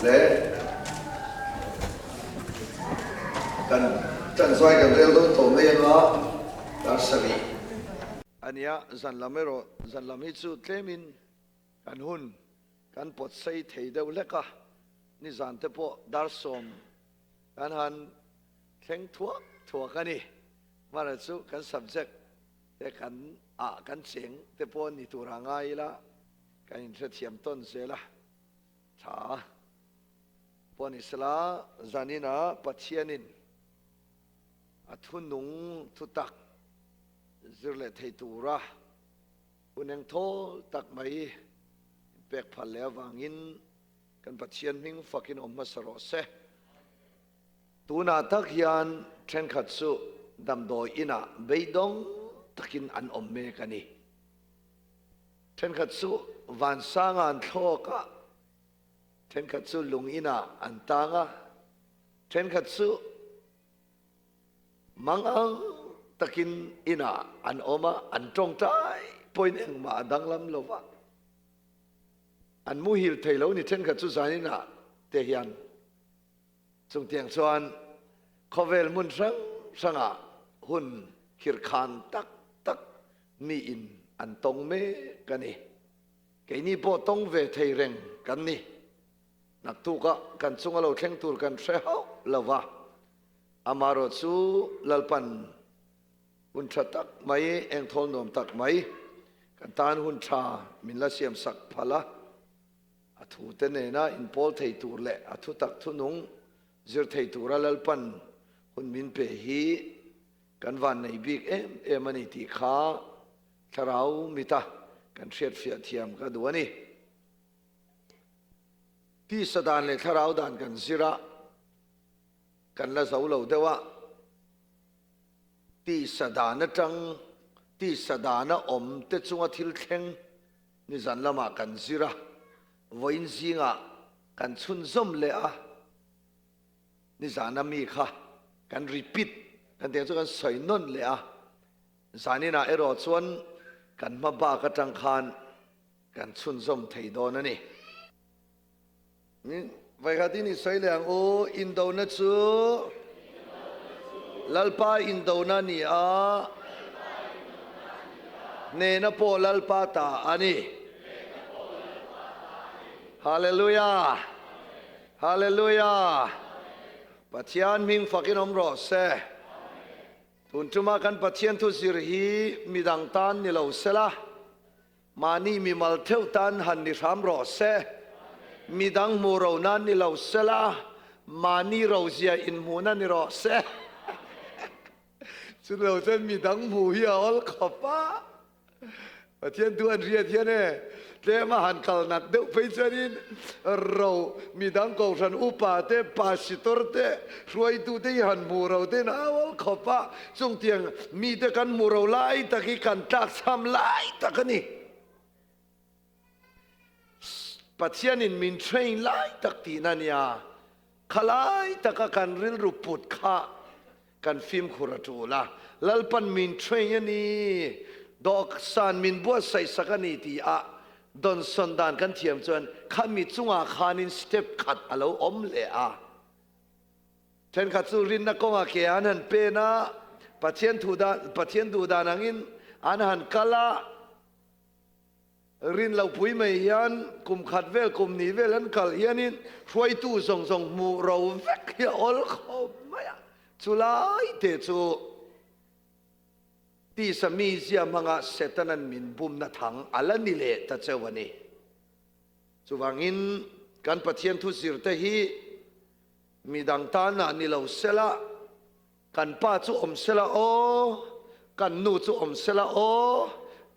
le kan chan soi kan rel do to me nga dar sari ania zan lamero zan lami chu tlemin kan hun kan pot sei thei deuh leka ni zan te po dar som kan han thleng thuak ani mara chu kan subject te kan kan cheng te po ni turangai la kan in the thiam ton zela tha pon isla zanina pathianin athunung thutak zirle theitura uneng thol tak mai pek phale wangin kan pathian ming fakin omma saro se tuna tak hian then khat chu damdo ina beidong takin an omme kani then khat chu van sanga an thoka then khat chu lungina an tanga then khat chu mangang takin ina an oma an tong tai point eng ma danglam lova an mu hil theilo ni then khat chu zanina te hian chung tiang chuan khovel mun sanga hun khir khan tak mi in an tong me kani ke ni po tong ve thei reng kan ni nak tu ka kan chunga lo thleng tur kan hre hau lova amaro chu lalpan hun tha tak mai eng thol nom tak mai kan tan hun tha min la siam sak phala athu te ne na in pol thei tur le athu tak thu nung zir thei tur lalpan hun min pe hi kan van nei bik em ani ti kha tharau mita kan hriat fia thiam ka duani ti sadan le tharau dan kan zira kan la zo lo dewa ti sadana tang ti sadana om te chunga thil thleng ni zan lama kan zira voin zinga kan chun zom le a ni zana mi kha kan repeat kan te chu kan soi non le a zanina ero chuan kan ma ba ka tang khan kan chun zom thei don ani ni vai khati ni soi leang o in do na chu lalpa in do na ni a ne na po lalpa ta ani hallelujah hallelujah pathian ming fakin omro se tuntuma kan pathian thu zir hi midang tan ni lo sela mani mi mal theu tan han ni ram ro se midang mu ro nan ni lo sela mani ro zia in mu na ni ro se chu lo ten midang mu hi ol khapa pathian tu an ria thian e le ma han kal nak deuh phei chanin ro midang ko ran upa te pasitor te ruai tu te han mu ro te na ol khopa chung tiang mi te kan mu ro lai taki kan tak sam lai takani pathian in min train lai tak ti na nia khalai taka kan ril ru put kha kan film khuratu la lalpan min train ani dok san min bo sai sakani ti a don sondan kan thiam chuan khami chunga khanin step khat alo om le a then khat chu rin na konga ke anan pe na pathian du da nangin an han kala rin lau pui mai hian kum khat vel kum ni vel an kal hianin hruai tu zong mu ro vek hi ol khom maya chulai te chu ti sami zia manga setanan min bum na thang alani le ta chawani chuwangin kan pathian thu sir te hi midang ta na ni lo sela kan pa chu om sela o kan nu chu om sela o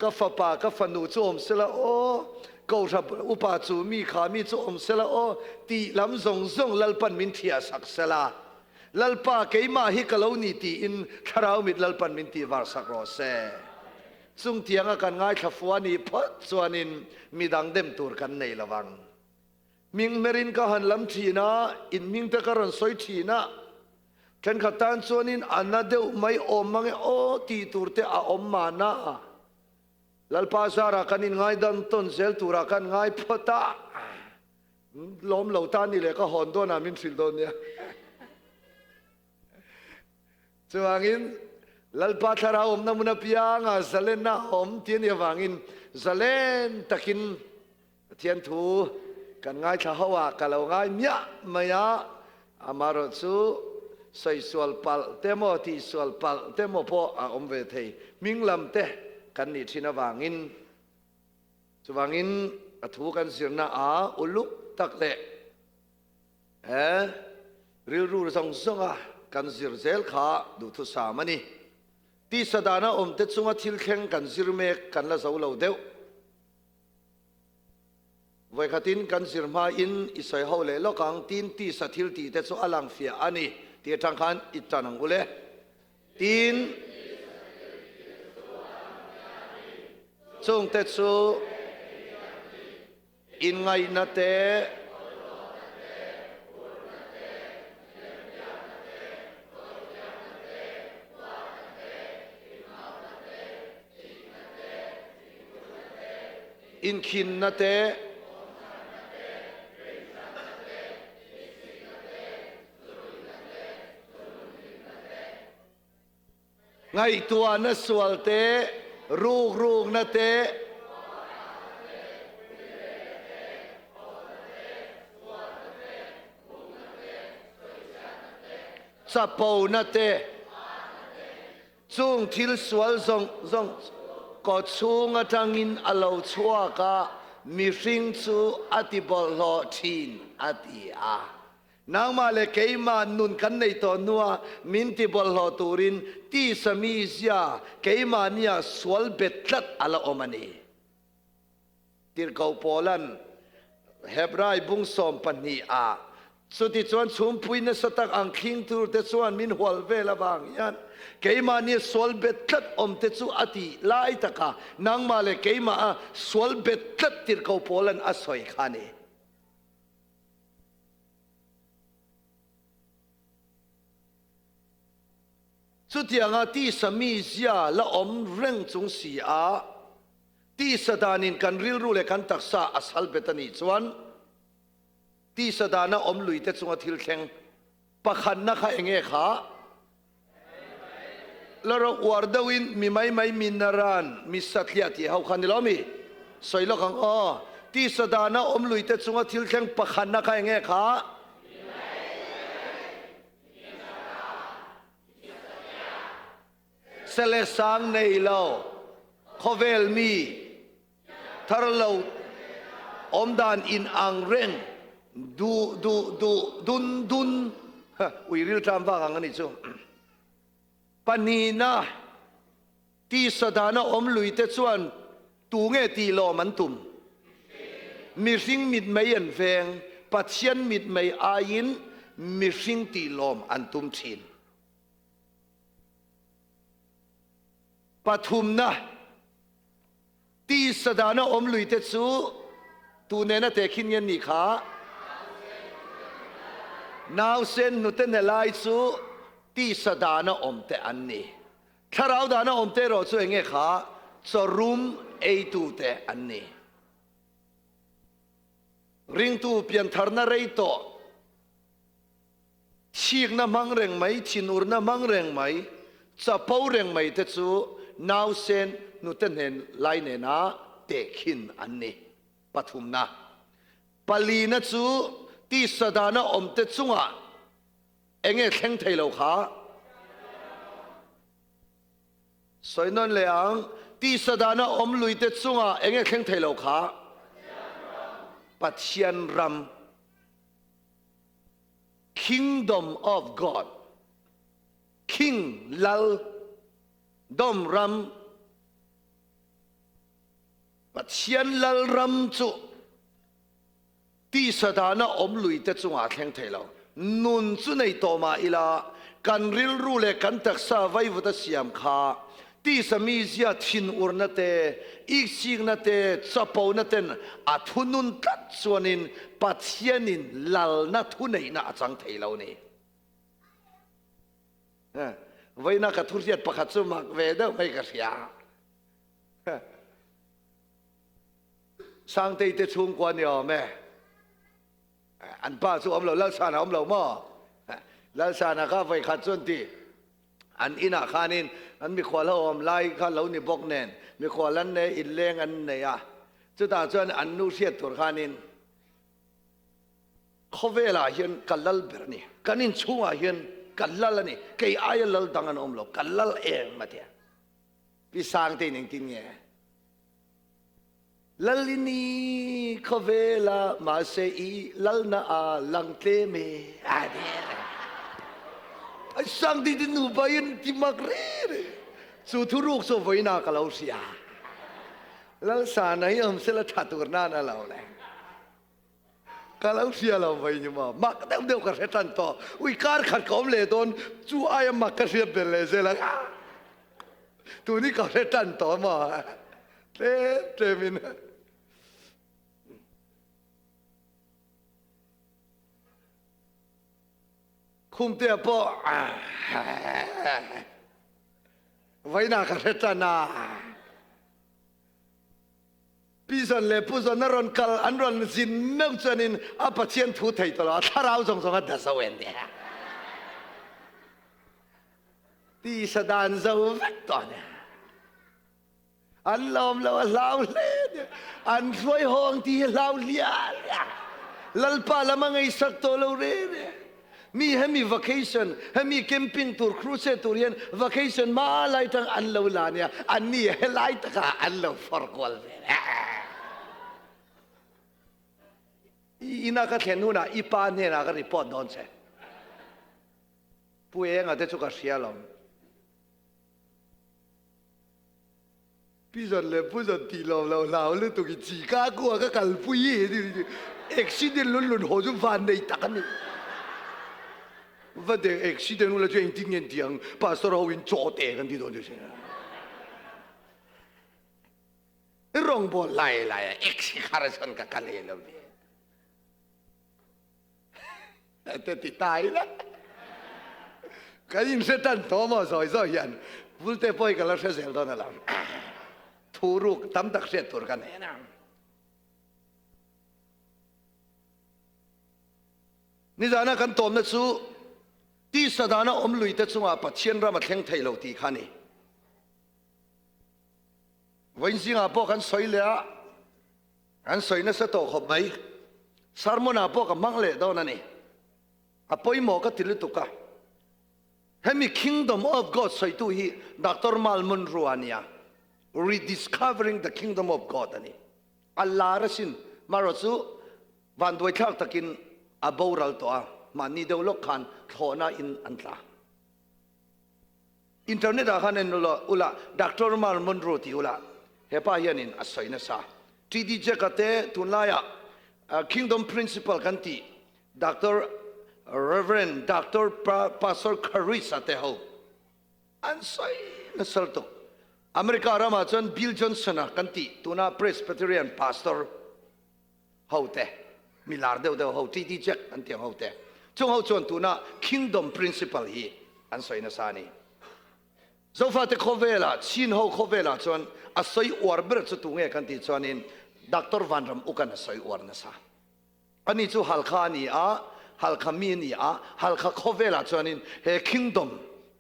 ka fa pa ka fa nu chu om sela o ko ra upa chu mi kha mi chu om sela o ti lam zong lalpan min thia sak sela lalpa keima hi kaloni ti in tharau mit lalpan min ti war sak ro se chung tianga kan ngai thafuani phat chuanin midang dem tur kan nei lawang ming merin ka han lam thina in ming te karon soi thina then khatan chuanin anadeu mai om mange o ti turte a om mana lalpa sara kanin ngai dan ton zel tura kan ngai phota ล้มเหล่าตานี่เลยก็หอนตัวนามินสิลโดนเนี่ยจวางอินลัลปาทาราอมนามุนพิยังอ่ะซาเลนนาอมเทียนยวางอินซาเลนตะกินเทียนทูกันง่ายท้าวะกันเราง่ายเมียมายาอามารสุใส่สวลปัลเตโมที่สวลปัลเตโมพออมเวทีมิงลำเตกันนี่ชินวางอินจวางอินถูกันสิรนาอุลุตักเตริรูซงซงอ่ะกันสิรเซลขาดูทุสามันี่ที่สดานะอมเตจุงทิลเข่งกันสิรเมกกันละสาวเหล่าเดียวไว้ขัดินกันสิรมาอินอิสัยเฮาเลโลกังตีนที่สถิลตีเตจุอลังเฟียอันนี้ที่ทางขันอิจานังอุเลตีนจงเตจุอินไงนาเตอินขินนาเตไงตัวนัสวลเตรูกนาเตสะโปนาเตจุงทิลสวลซงก็ชูงจังอินอลาวชัวกะมีสิงจูอติบอลโลชินอติอานังมาเลเกยมานุนกันในตัวนัวมินติบอลโลตูรินที่สมีเซียเกยมาเนี่ยสวลเบ็ดลัดอลาอมานีติรกาวโปลันเฮบรายบุงสอมปันนีอาสุดที่ชวนชุมพุยนสตักอังคิงตูเตชวนมินหัวเวลบางยันเกยมาเนี่ยสวลเบ็ดลัดอมเตจูอติไล่ตะกานังมาเลเกยมาสวลเบ็ดลัดติรกาวโปลันอสวยขานีสุดที่งาที่สมีเสียละอมเร่งจงเสียที่สดานินกันริลรูเลกันตักษาอัศลเบตันีชวนที่สดานะอมลุยเตจงทิลเข่งปะขันนักเองขาแล้วเราวาร์ดวินมีไม่มินารันมีสัตย์ที่เขาขันดิลมีสวยละกังที่สดานะอมลุยเตจงทิลเข่งปะขันนักเองขาเซเลสังในเราขเวลมีทารเราอมดานอินอังเร่งดุนวิริลทำว่างันนี่จูปนีนะที่สดานะอมลุยเตจวนตูเงตีโลมันตุมมีสิ่งมิดไม่ยันเฟงปัจเจียนมิดไม่อายินมีสิ่งตีโลมอันตุมชินปฐุมนะที่สดานะอมลุยเตจูตูเนนะเตคินยันนี่ขานาวเซนนุเตนเฮลายจูที่สดานะอมเตอันนี้ถ้าเราดานะอมเตรอจูเองขาจะรุมเอตูเตอันนี้ริงตูเปลี่ยนทาร์นาเรย์โตชีกนะมังเร่งไหมชินูร์นะมังเร่งไหมจะเป้าเร่งไหมเตจูนาวเซนนุเตนเห็นไลเนนะเตคินอันนี้ปฐุมนะปาลีนะจูที่สดานะอมเตจุงะเองแข่งไทยเราขาสวยนั่นเลยอังที่สดานะอมลุยเตจุงะเองแข่งไทยเราขาปัจเจียนรัม Kingdom of God King ลลดอมรัมปัจเจียนลลรัมจุที่สถานะอมลุยเตจุงอาแข่งไทยเรานุนจุในตัวมาอีลากันริลรูเลกันตักษาไว้วุฒิสยามขาที่สมีเสียทินอุรนาเตอีกสิ่งนาเตจับเอานาเตนอัทุนุนตัดส่วนินปัจเจียนินลลนาทุในนาจังไทยเรานี่ไว้นักทุเรียนประคัตสุมักเวเดอร์ไม่กระเสียสังเตยเตชุงกวนยอแม่ อันป้าสู้อมเราเล่าสานะอมเราหม้อเล่าสานะข้าไฟขัดส่วนที่อันอินาขานินอันมีขวาละอมไล่ข้าเหล่านี่บอกแน่นมีขวาลันเนอินเลงอันเนี่ยจุดตาจวนอันนูเสียตัวขานินเขาเวลาเห็นกัลลัลเบรนี่กันินชัวเห็นกัลลัลนี่แกอายลัลดังอันอมเรากัลลัลเองมาเถอะพี่สร้างตีหนึ่งทีเนี่ยลัลลินีเขาเวลามาเสียลัลนาอาลังเตเมอาเดียไอ้สร้างตีดินูไปยันที่มักเร่สุทุรุกสุไว้นาคลาวเสียลัลสานะยังเสละทัดตัวหน้านั่นเราเลยkalau siapa ini mah, mak dah udah kesetan toh, wikar kat kaum ledon, cu ayam mak kerja beleze lah, tu ni kesetan toh mah, temin, kum tiap po, wina kesetan nah. Pisan le pusan naron kal anron zin mek chanin a Pathian thu thei tala tharau jong jong a dasawen de ti sadan zo vek to ne an lom lo lau le an foi hong ti lau lia lal pa la mangai sak to lo re mi hemi vacation hemi camping tour cruise tour yen vacation ma lai tang an lo la ne an ni lai ta ka an lo for kol ina ka Lianhnuna ipa ne na ka report don se pueng ate chu ka sialom pisan le pusan ti lo lao le tu ki chi ka ko ka kal pui di accident lun ho ju van nei ta kan ni va de accident la ju ting yen tiang pastor ho win cho te kan di don ju se rong bo lai exhibition ka kaleloแต่ติดตายแล้วก็ยิ่งเสียตันโตมาสอยยันพูดแต่พ่อยกันแล้วเสียตอนนั้นทูรุกตั้มตักเสียตัวกันเนี่ยนะนี่จะน่ากันตอมนะสู้ที่สถานะอมลุยแต่สู้อาปัจเจียนรามาเทงไทยเราตีขันนี่วันสิงอาพอกันสอยเลยกันสอยนั่นสะโตขบไหมสารมนาพอกับมังเล่ดาวนั่นนี่อาพอยหมอก็ติดตุกะให้มี Kingdom of God ใส่ตัวฮีดร.มัลมุนรัวเนี่ย rediscovering the Kingdom of God อันนี้อัลลาห์รัสินมารสุวันด้วยข้าวตะกินอาบูรัลตัวมันนี่เดวลกขันโทน่าอินอันตราอินเทอร์เน็ตอาคารนั้นอุละดร.มัลมุนรัวที่อุละเฮป้ายันอินอัศวินซาที่ดีเจกัตเตตุนลาย Kingdom Principle กันที่ดร. Reverend Dr. Pastor Carissa Teho อันใส่นั่นสุดอเมริการามาจนบิลจอนสันกันที่ตัวน่า Presbyterian Pastor เขาเตะมิลาร์เดวเขาที่ดีเจ็กอันที่เขาเตะจงเขาจนตัวน่า Kingdom Principle ฮีอันใส่นั่นสานี่โซฟาเตคอเวล่าชินเขาคอเวล่าจนอัศยอวร์เบิร์ตตัวเงี้ยกันที่จวนนี้ดร. วันรัมอุกันอัศยอวร์นั่นซะอันนี้จู่ฮัลคานี่ฮัลคามีนี่ฮัลคาคอเวล่าจวนนี้เฮ Kingdom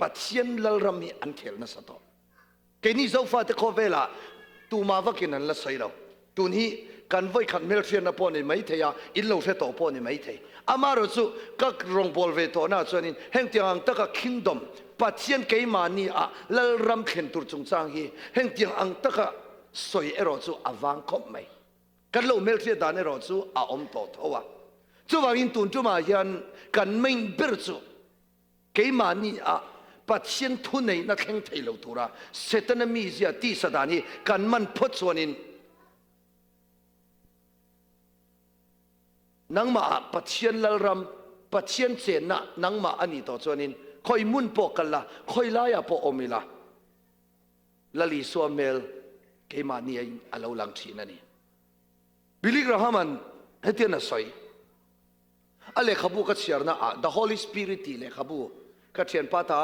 ปัจเจียนลลรามีอันเทลนั่นสัตว์แค่นี้โซฟาเตคอเวล่าตัวมาวักินันละใส่เราตัวนี้กันไว้ขันเมลเทียนนับปนนี่ไม่เทียอินโลเฟตโตปนนี่ไม่เทียอามารู้สึกก็รองบอลเวโตน่าจวนนี้เฮงเตียงตะกะ Kingdom ปัจเจียนเกี่ยมานี่ลลรามเข็นตุรจงจางฮีเฮงเตียงตะกะสวยเอรอจูอวังคบไหมกันโลเมลเทียดานเอรอจูอาอมโตทว่าจู่ว่าอินตุนจู่มายันกันไม่เบิร์จูเกี่ยมานี่ปัจเจียนทุนในนักแข่งไทยเราตัวละเซตันมีเสียที่สถานีกันมันพดส่วนนี้นังมาปัจเจียนลลรำปัจเจียนเจนนะนังมาอันนี้ต่อส่วนนี้คอยมุนปกันละคอยลายปอมิละลลิสวมเมลเกี่ยมานี่อาลูลังชีนั่นนี่บิลิกราฮามันเฮติยนสอยอะไรขบูกัดเชียร์นะthe Holy Spirit เลยขบูกัดเชียร์ป้าตา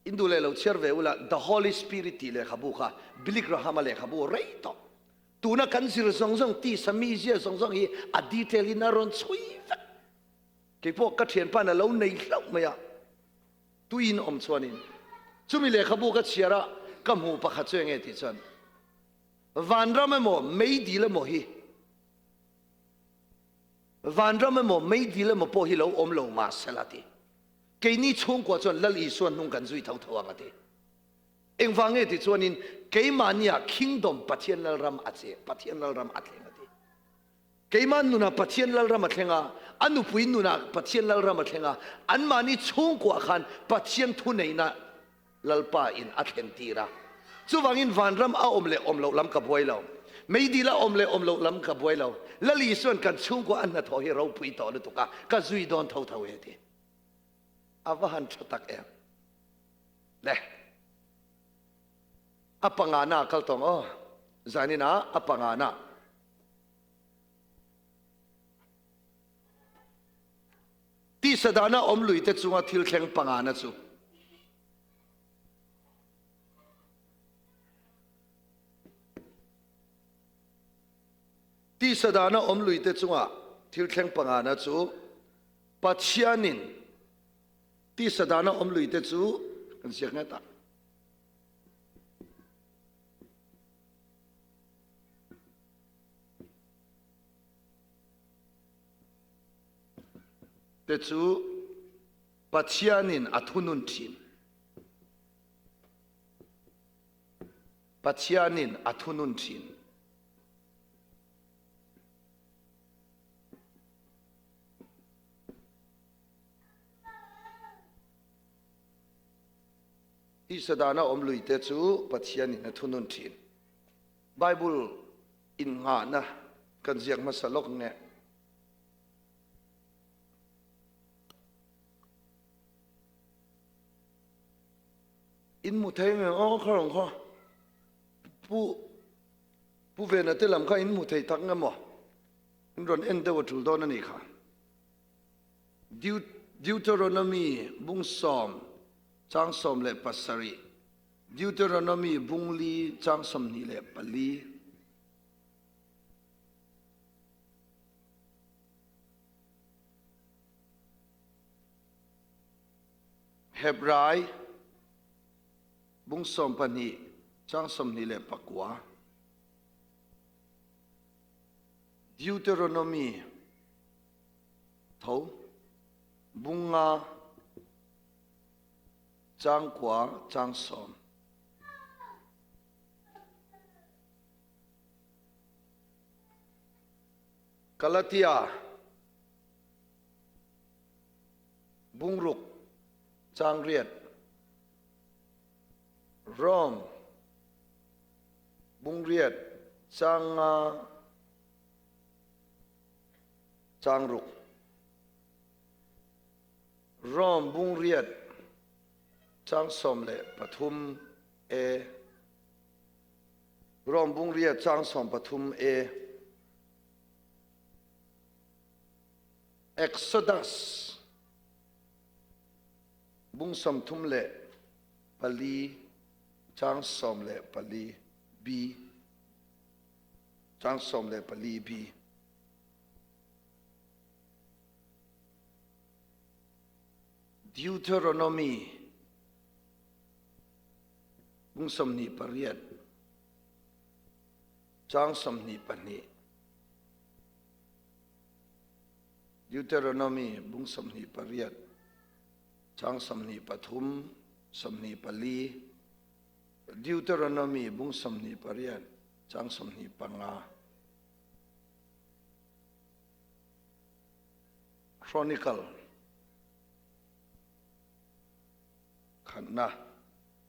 อินดูเลยเราเชื่อเวลา the Holy Spirit เลยขบูค่ะบิลิกราฮามันเลยขบูไรต่อ ตูนักกันสิรสงสงตีสามีเสียสงสงฮีอดีเทลินารอนช่วยเก็บพวกกระเทียนป้าน่ะเราในเราไม่อะตุยนอมชวนินจุมิเลขบูกัดเชียระกำหูปะขัดช่วยไงที่ฉันวันรำมอไม่ดีละมอฮีวันรำมอไม่ดีละมอพอฮีเราอมเรามาสลัดที่แกนี่ช่วงกว่าจนละลีส่วนนุ่งกันจุยเท่าเท่ากันที่เอ็งฟังไงที่ชวนินแกมันเนี่ย kingdom ปะเทียนละรำอัดเสียปะเทียนละรำอัดเลยกันที่แกมันนุนะปะเทียนละรำอัดเลยงาอันนุพุยนุนะปะเทียนละรำอัดเลยงาอันมันนี่ช่วงกว่าขันปะเทียนทุนไหนนะลลปาอินอัดเห็นตีระจู่วังอินวันรำเอาอมเล่อมเราลำกับไว้เราไม่ดีละอมเล่อมเราลำกับไว้เราละลีส่วนกันช่วงกว่าอันนั้นทอให้เราพุยต่อเลยตุกะก็จุยโดนเท่าเท่าเอทีอาว่าหันชตักเองเล่อปังอาณาคัลตงอ๋อจานี่นะอปังอาณาที่สดานะอมลุยเตจุงอาทิลแข่งปังอาณาจูที่สดานะอมลุยเตจุงอาทิลแข่งปังอาณาจูปัจฉานินที่สดานะอมลุยเตจูกันเสียงไงตาเตจูปัจจัยนินอัทุนุนทินปัจจัยนินอัทุนุนทินที่สดานะอมลุยเตจูปัจจัยนินอัทุนุนทินไบเบิลอินหานะกันเสียงมาสลกเนี่ยอินมุทัยเงอ๋อข้าหลงข้าผู้เวนัตเตลำข้าอินมุทัยทักงั้นมั้งอินรอนเอ็นเดวจุลโดนั่นนี่ค่ะดิวเทอโรโนมีบุ้งสอมจางสอมเล่ปัสสรีดิวเทอโรโนมีบุ้งลีจางสอมนี่เล่ปลีเฮบไรบุ้งสมปนีจางสมนิเลปกัวดิวเทอโรโนมีทูบุ้งงาจางกัวจางสมกาลาติอาบุ้งรุกจางเรียดรอมบุงเรียดจางรุกรอมบุงเรียดจางสมเลปทุมเอรอมบุงเรียดจางสมปทุมเอเอ็กโซดัสบุงสมทุมเลปลีจางสมเลปลีบีจางสมเลปลีบีดิวเทอโรโนมีบุ้งสมนีปะเรียดจางสมนีปะนีดิวเทอโรโนมีบุ้งสมนีปะเรียดจางสมนีปทุมสมนีปลีดิวเทอโรโนมีบุ้งสมนีปะเรียดจางสมนีปังอาครอนิคลขันนะ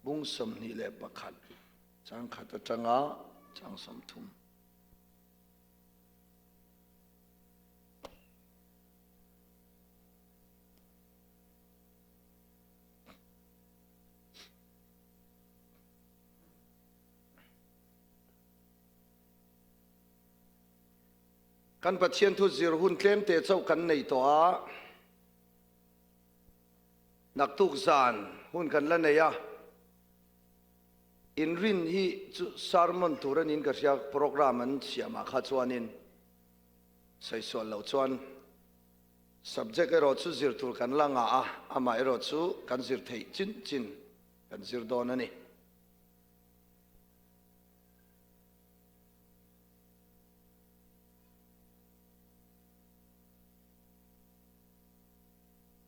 บุ้งสมนีเลปะขันจางขัดจังอาจางสมทุมกันปัจเจียนทุจิรหุ่นเคลมเตะเจ้ากันในตัวนักตุกซานหุ่นกันละเนี่ย in rin hi chu sermon turan in ka siak program an siama kha chuanin sai sual lo chuan subject ero chu zir tur kan langa a ama ero chu kan zir thei chin chin kan zir don ani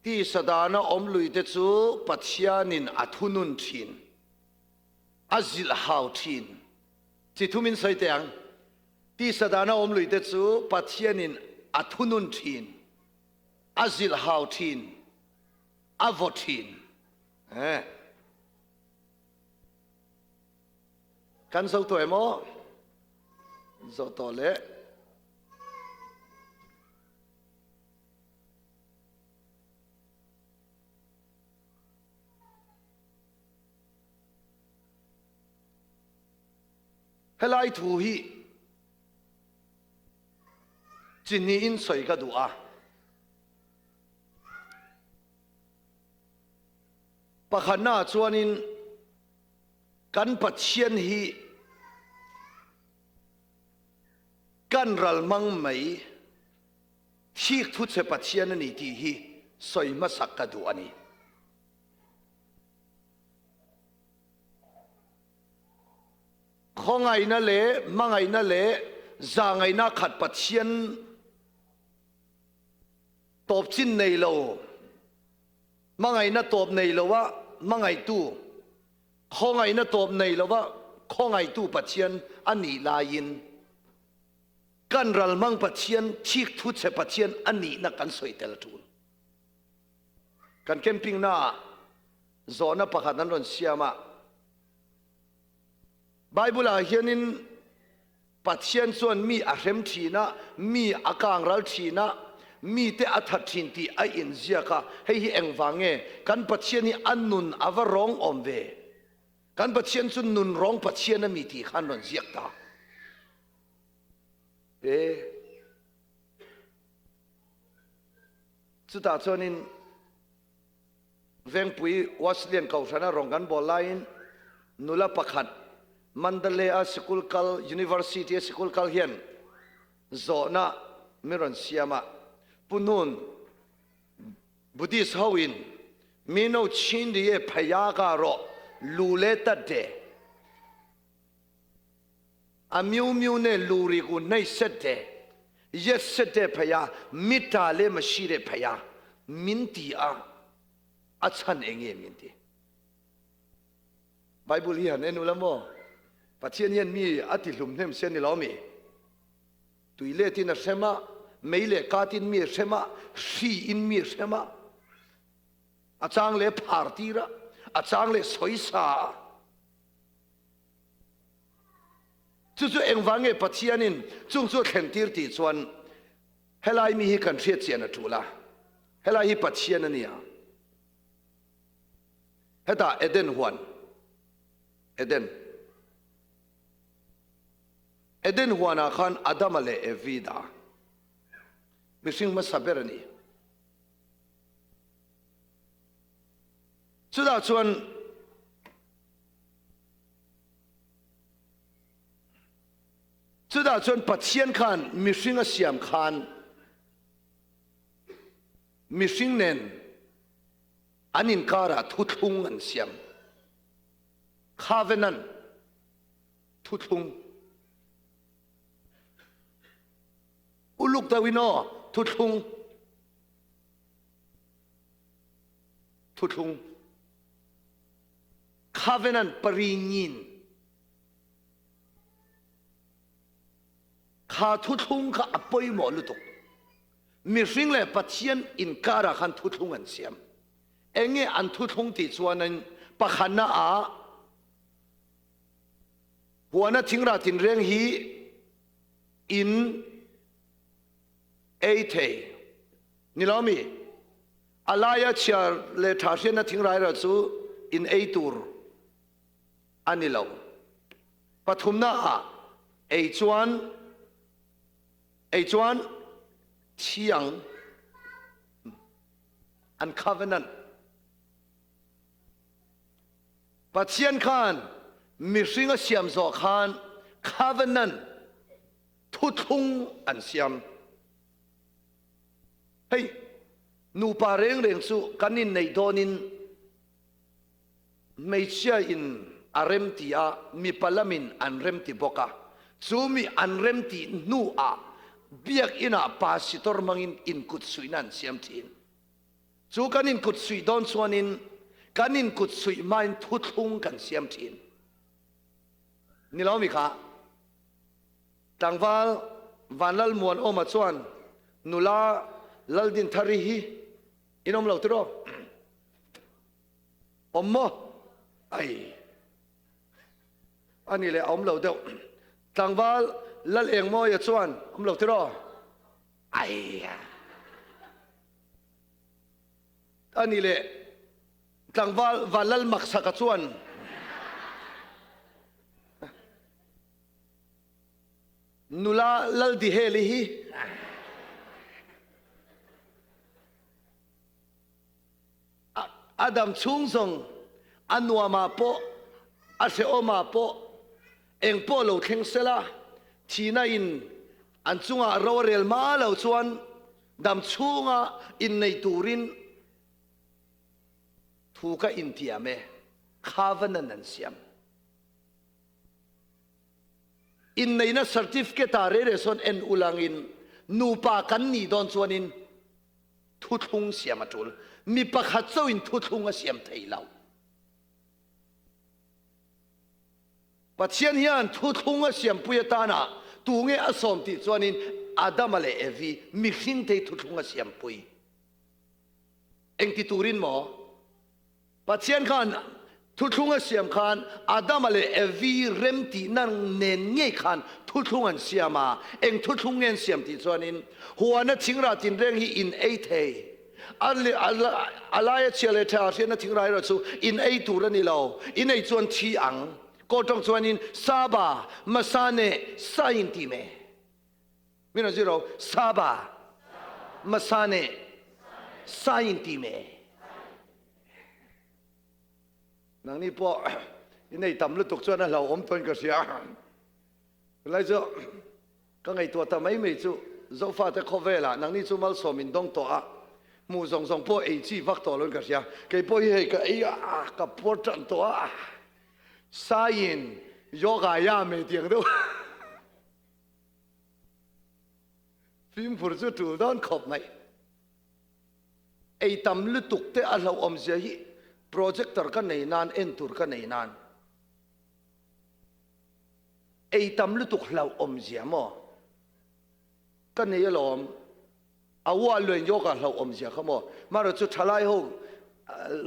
ti sadana omlui te chu pathianin athunun thin azil hau thin chi thumin sai teang ti sadana omlui te chu pathianin athunun thin azil hau thin avothin kan so to emo zo to le helai thu hi chini in soi ka du a pakhana chuanin kan pathian hi kan ral mang mai thik thu che pathian ani ti hi soi ma sak ka du ani khongai na le mangai na le zangai na khat pathian top chin nei lo mangai na top nei lo wa mangai tu khongai na top nei lo wa khongai tu pathian ani lain kan ral mang pathian thik thu che pathian ani na kan soi tel tu kan camping na zona pakhat an ron siama Bible a hianin pathian chuan mi a hrem thina mi akang ral thina mi te athat thin ti a in ziaka hei hi engwange kan pathian ni annun awarong omve kan pathian chu nun rong pathian a mi ti khan ron ziak ta chu ta chuanin vengpui waslian kausana rong kan bolain nula pakhat Mandalay School Kal University School Kal hian zona miron siama punun Buddhist hawin mino chindiye phayaga ro luleta de amiu ne luri ku nei sette yes sette phaya mitale mashire phaya minti a achan enge minti Bible hian enulamo pathian hian mi ati hlum hnem sen ni lomi tuile tin a sema meile katin mi sema si in mi sema achang le phartira achang le soisa chu engwange pathianin chung chu khentir ti chuan helai mi hi kan thriat chian a thula helai hi pathian ania heta eden huan Eden huana khan adamale evida mishing masaberani chuda chuan pathian khan mishing asiam khan mishing nen anin kara thuthung an siam covenant thuthung uluk tawino thuthung covenant paringin kha thuthung kha apoi mo lutuk mishing le pathian in kara khan thuthung an siam enge an thuthung ti chuanan pakhana a huana thingra tin reng hi in Eite Nilomi Alaya Char le Tashiana Tingrai Ratsu in Eitur Anilo Patumna Eichuan Chiang and Covenant Pathian Khan มีสิ่งเสียมโซขานcovenant ทุทุงอันเสียมเฮ้ยนูปาเร่งเร่งสุกันนินในโดนินไม่เชื่ออินอารมตีอามีพลัมินอันเรมตีบกะซูมีอันเรมตีนูอาเบียกอินาปาสิตอร์มังอินกุดสุยนันเสียมทีนซูกันอินกุดสุยดอนสวนินกันอินกุดสุยมาอินทุทุงกันเสียมทีนนี่เรามีค่ะต่างวันลัลมวนโอมาชวนนุลาลัลดินทาริฮีอินอมเหล่าตรออมโมไออันนี้เลยอมเหล่าเดียวต่างวันลัลเองโมยชวนอมเหล่าตรอไออันนี้เลยต่างวันลัลมักสักชวนนุลาลัลดิเฮลิฮีอาดัมชุงซงอันวัวมาโปอาเซโอมาโปเอ็งโปโลเทงเซลาทีน่าอินอันจุงอาเราเรลมาเหล่าชวนดัมชุงอาอินในตูรินถูกอินเทียเมคาวันนันเสียมอินในนั้น certificate อะไรเรศอนเอ็นอุลังอินนูปากันนี่ดอนชวนินทุทุงเสียมาจุลมีปะขัดโซอินทุทุงเสียมไทยเราปัจเจียนเฮียนทุทุงเสียมปุยตานะตูเงอสอมติชวนินอาดัมเลเอวีมิขิงเททุทุงเสียมปุยเอ็งติตูรินหมอปัจเจียนขันทุทุงเสียมขันอาดัมเลเอวีเรมตีนั่งเนนเงยขันทุทุงเสียมาเอ็งทุทุงเงินเสียมติชวนินหัวนั้นทิ้งราจินเร่งฮีอินเอเทอะไรเชื่อเลยเธอเชื่อนะทิ้งไรเราสู้อินไอตูรันนี่เราอินไอจวนชีอังก็ต้องจวนอินซาบามาซาเนซาอินติเมไม่รู้สิเราซาบามาซาเนซาอินติเมนังนี่พออินไอทำลุตุกจวนเราอมต้นกระเสียอะไรจ้ะก็ไงตัวทำไมไม่จู่โซฟาแต่คอเวล่ะนังนี่จู่มาสมินดงตัวมูส่งพวกไอจีฟักตัวเลยกันเสียแกพวกเฮ้ยก็ไอ้กับพวกจันตัวสายินโยกายาไม่เตียงด้วยฟิล์มผู้จู่ถูดอนขบไหมไอ้ตำลุตุกเตะเราอมเสียฮีโปรเจคเตอร์กันในนานเอ็นตูร์กันในนานไอ้ตำลุตุกเราอมเสียมั้งกันในยลอมอาว่าเรื่องโยกเราอมเสียขโมมาเราจุดทลายหู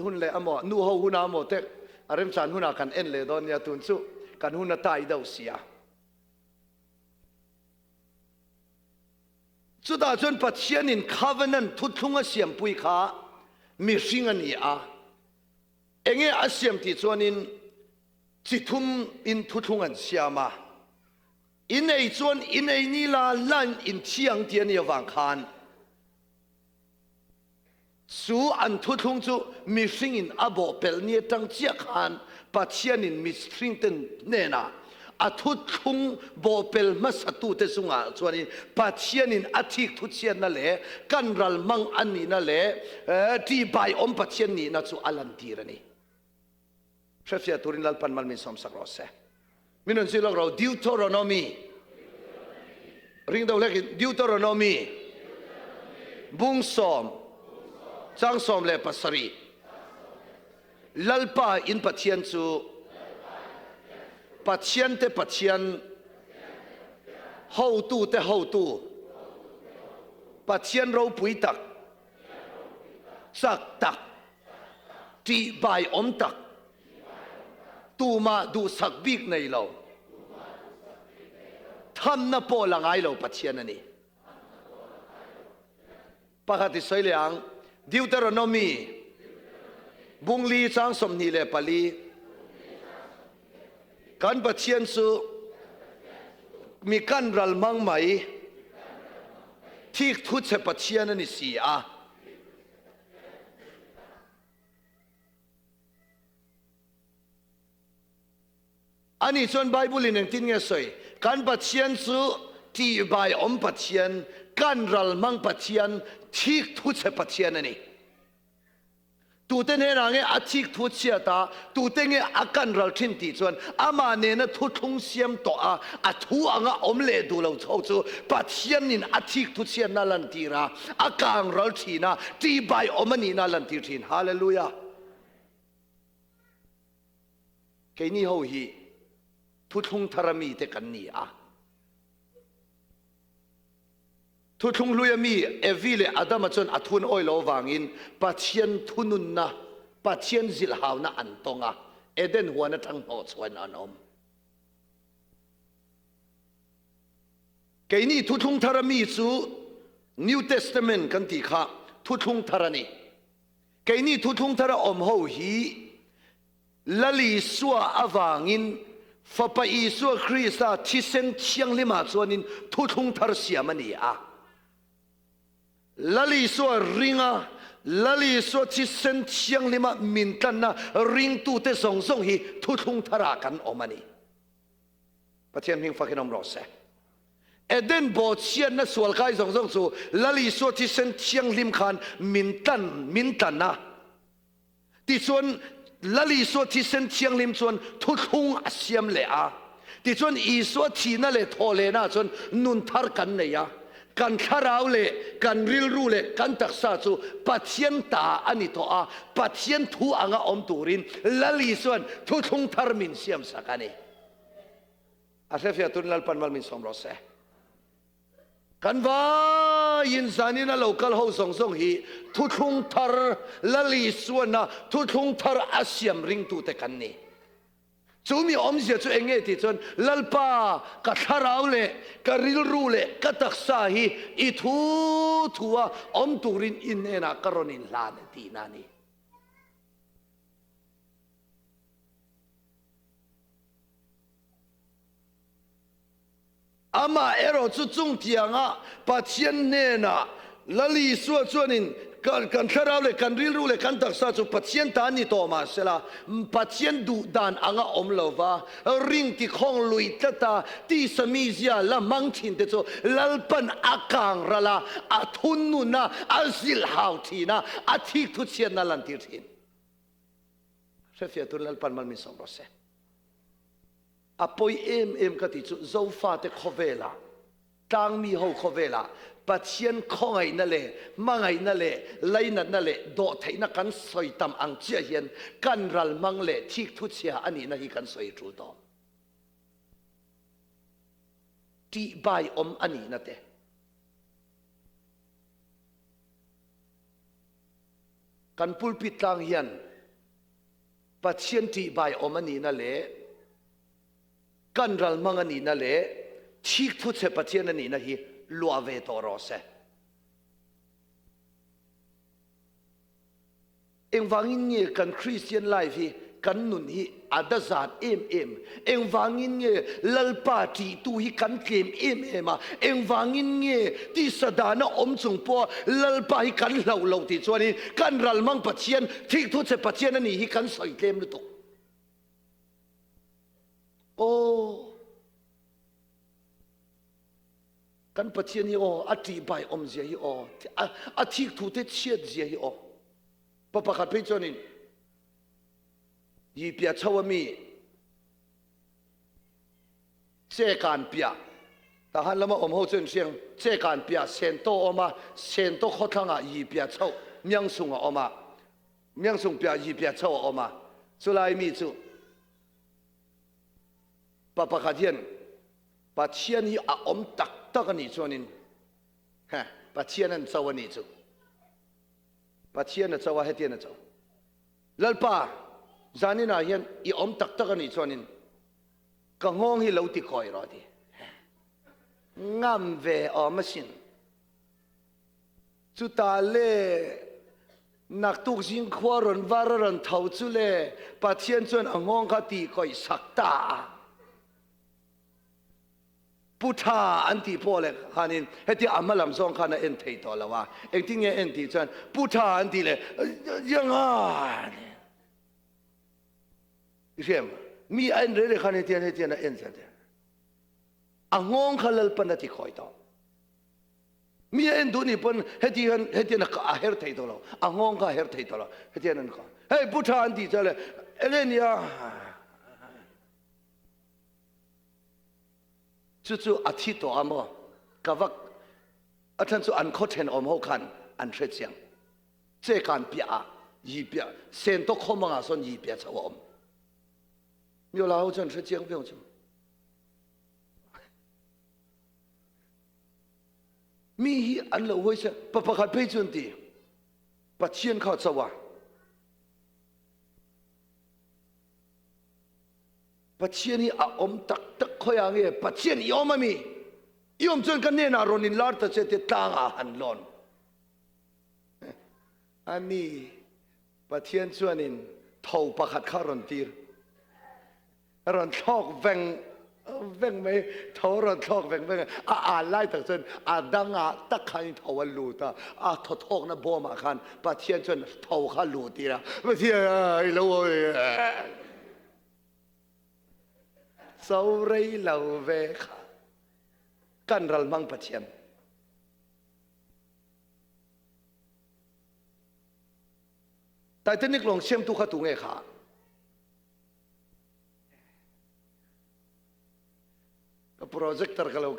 หุ่นเลยอโมนูหูหุ่นอโมเทคอารมณ์สันหุ่นกันเอ็นเลยตอนนี้ตุนสุกันหุ่นตายดาวเสียสุดาจนปัจเจียนินข้าวันนั้นทุทุงเสียมปุยขามีสิ่งนี้เองอาเสียมที่จวนินจิตุมอินทุทุงเสียมาอินไอจวนอินไอนี่ลาลันอินเชียงเทียนยวางคานสู้อันทุทุงจูมีสิ่งอินอาบเปลเนี่ยตั้งเจียขันปัจเจียนินมีสิ่งเต็นเนน่ะอาทุทุงโบเปลมาสตูเตสุงาส่วนนี้ปัจเจียนินอาทิตย์ทุเชียนนั่นแหละกันรัลมังอันนี้นั่นแหละที่ใบอมปัจเจียนนี้นั่นจูอลันทีระนี่เชฟเสียตุรินลัลปันมันมีสมสักรสเซมินุนสิลเราดิวโทรโนมีริงดาวเล็กดิวโทรโนมีบุงสอมจังสมเลปัสรีลัลปาอินปัจเจียนจูปัจเจียนเตปัจเจียนhow tuเต how tu ปัจเจียนเราปุยตักสักตักที่ใบอมตักตูมาดูสักบิกในเราทำนับโปลังไงเราปัจเจียนนี่ปกติสวยเลียงดิวเตอร์โนมีบุงลีจังสมนีเลปลีกันปัจเจียนสูมีกันรัลมังไหมที่ทุตเสปัจเจียนนี่สี อันนี้ส่วนไบเบิลนี่ทิ้งเงี้ยสวยการปัจเจียนสู้ที่ใบปัจเจียนการรัลมังปัจเจียนที่ทุเสปัจเจียนนี่ตูเตเนรังเออาทิกทุเสียตาตูเตเงอาการรัลทินติส่วนอามาเนนทุทุงเสียมตัวอาทูอ่างอมเลดูเราเท่าจูปัจเจียนนินอาทิกทุเสียนัลันตีระอาการรัลทีนะที่ใบมันนี่นัลันตีทินฮาเลลูยาแค่นี้เขาฮีทุทุงทารามีเตกันนี่ทุทุงลุยมีเอวิเลอาดามาจนอัทุนโอยโลวางินปัจเจียนทุนุนนะปัจเจียนจิลหาวนะอันตงเอเดนหัวนะทั้งหมดส่วนอันอมแค่นี้ทุทุงทารามีสู่ New Testament กันที่ข้าทุทุงทารานีแค่นี้ทุทุงทาราอมหูฮีลลีสัวอวางินฟ้าไปสัวคริสต์ที่เส้นเชียงลิมาส่วนนินทุทุงทาราเสียมันนี่ลลีสัวริงลลีสัวที่เส้นเชียงลิมามินตันนะริงตูเตสงสงฮีทุทุงทารากันอมันนี่ปะเทียนพิงฟักนอมรอเซเอเดนบอเชียนนะส่วนกายสงสงสู่ลลีสัวที่เส้นเชียงลิมขันมินตันนะที่ส่วนลลีสัวที่เส้นเชียงลิมส่วนทุทุงอาเซียมเลยที่ส่วนอีสัวที่นั่นเลยทอเลนะส่วนนุนทาร์กันเนี่ยกันคาราวเล่กันริลรูเล่กันตักษาสู่ปัจเจียนตาอันนี้ตัวปัจเจียนทูอ่างอมตูรินลลีส่วนทุทุงทาร์มินเซียมสักอันนี้อาเซฟียตุนลัลปันมัลมินสมรสกันว่ายินสานินะโลกัลเฮาส่งฮีทุทุงทาร์ลลีส่วนนะทุทุงทาร์อาเซียมริงตูเตกันนี่จูมีอมเสียจูเองเงติจนลัลปากัทาราวเล่กัริลรูเล่กัตักษาฮีอิทูทัวอมตูรินอินเนนะกรณินลานตีนานีอามาเอโรจุจุงเทียงปัจเจียนเนนะลลีสัวจวนินกันคาราวเล่กันริลรูเล่กันตักษาจูปัจเจียนตานี่โตมาเสละปัจเจียนดูดานอ่างอมลาวาริงที่ของลุยตตาที่สมิเซียละมังทินเตโจลัลปันอากังระละอาทุนนุนะอาซิลฮาวทีนะอาทิกทุเชียนนัลันติรินเชฟยาตุนลัลปันมันมีสองรสอปอยเอ็มกติจูโซฟาเตคอเวลาตังมีหูคอเวลาปัจเจียนของไงนั่นแหละมังไงนั่นแหละไลนั่นแหละโดดไทยนักกันสวยตามอังเจียเห็นกันรัลมังเล่ที่ทุเชียอันนี้นะที่กันสวยจูดอที่ใบอันนี้นะเตกันพูดปิดทางเห็นปัจเจียนที่ใบอันนี้นั่นแหละกันรัลมังอันนี้นั่นแหละที่ทุเชียปัจเจียนอันนี้นะที่ลัวเวตอรอเซเอ็งฟังอินเงี้ยกันคริสเตียนไลฟ์กันนุนฮีอาดาซาดเอ็งฟังอินเงี้ยลัลปาตีตูฮีกันเกมมาเอ็งฟังอินเงี้ยที่สดานะอมจุงปัวลัลปาฮีกันเหล่าที่ชวนนี้กันรัลมังปัจเจียนที่ทุเสปัจเจียนนี่ฮีกันสอยเกมลุตุโอ้กันปัจเจียนฮีโออธิบายอมเสียฮีโออธิกทุเตเชียดเสียฮีโอปะปะขัดไปจนินยีเปียชาวมีเจการเปียแต่ฮันละมาอมโหจนเสียงเจการเปียเซนโตออกมาเซนโตขทังยีเปียชาวเมียงสุงออกมาเมียงสุงเปียยีเปียชาวออกมาสุไลมีจูปะปะขัดเย็นปัจเจียนฮีอมตักกันนี่ชวนินฮะปัจเจียนนั้นเจ้าวันนี้จูปัจเจียนนั้นเจ้าว่าเหตุนั้นเจ้าลัลปาจานินาเห็นอีอมตักกันนี่ชวนินก็งงฮีเหลาติคอยรอดีงามเวอมาสินจุตาเล่นักตุกจิงขวารนวารรันเท่าจุเล่ปัจเจียนจวนงงขัดีคอยสักตาพุทธาอันที่พ่อเลยฮานินเฮติอามาลำซองขณะเอ็นเทยต่อละว่าเอ็งที่เงี้ยเอ็นที่จันพุทธาอันที่เลยยังไงเรียม มีอันเรื่องขันเทียนเทียนเอ็นเสด็จอ่างงขลัลปนที่คอยต่อมีอันดูนี่ปนเฮตียนนักอาเฮร์ไทยตัวเราอ่างงก็เฮร์ไทยตัวเราเฮตียนนั่นก็เฮ้ยพุทธาอันที่จะเลยเอเลนียจู่ๆอาทิตย์ตัวอ่ะมั้งกับว่าอาจารย์จู่อันเขาเห็นอมเขาขันอันเสียงเจ้าการเปียยีเปียเส้นตัวเขามังอาส่วนยีเปียชาวอมมีเราอาจารย์เสียงเพียงชั่วมีอันเราไว้ใช่ปะปะขัดไปจนทีปัจเจียนเขาจะว่าปัจเจียนนี่อมตักเขาอย่างเงี้ยปัจเจียนยอมมียอมจนกันเนี่ยนะรอนินลาร์ตเจตต่างหันลอนอันนี้ปัจเจียนส่วนนินเท่าปะขัดข้ารอนตีรอนทอกแวงไม่เท่ารอนทอกแวงไล่ตั้งจนดังตักขันเท่าวันลูตาทอกนะบ่มาขันปัจเจียนจนเท่าขันลูตีละปัจเจียนไอ้เราสาวไรเราเวกกันรัลมังปัจเจียนแต่ที่นี่ลงเชื่อมทุกขตุงเอขาก็โปรเจคเตอร์ก็เรา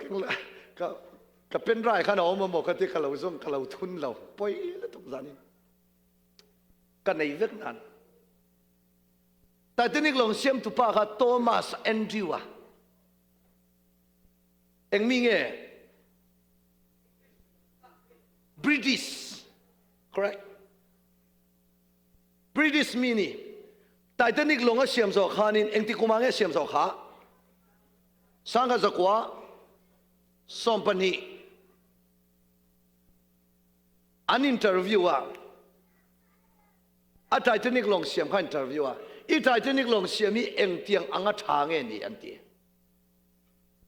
ก็เป็นไรขนาดมันบอกที่เราส่งเราทุนเราไปแล้วทุกอย่างนี้กันในเวียดนามแต่ที่นี่ลงเชื่อมทุกปากโทมัสแอนดริวเอ็งมีเงี้ย British correct British มีนี่แต่ที่นี่ลงก็เชื่อมสองขานี่เอ็งที่กูมาเงี้ยเชื่อมสองขาสังกัดสักว่าสมปนีอันอินเทอร์วิวไททานิกลงเสียมขันอินเทอร์วิวไททานิกลงเสียมีเอ็งเตียงอังทางเงี้ยนี่อันที่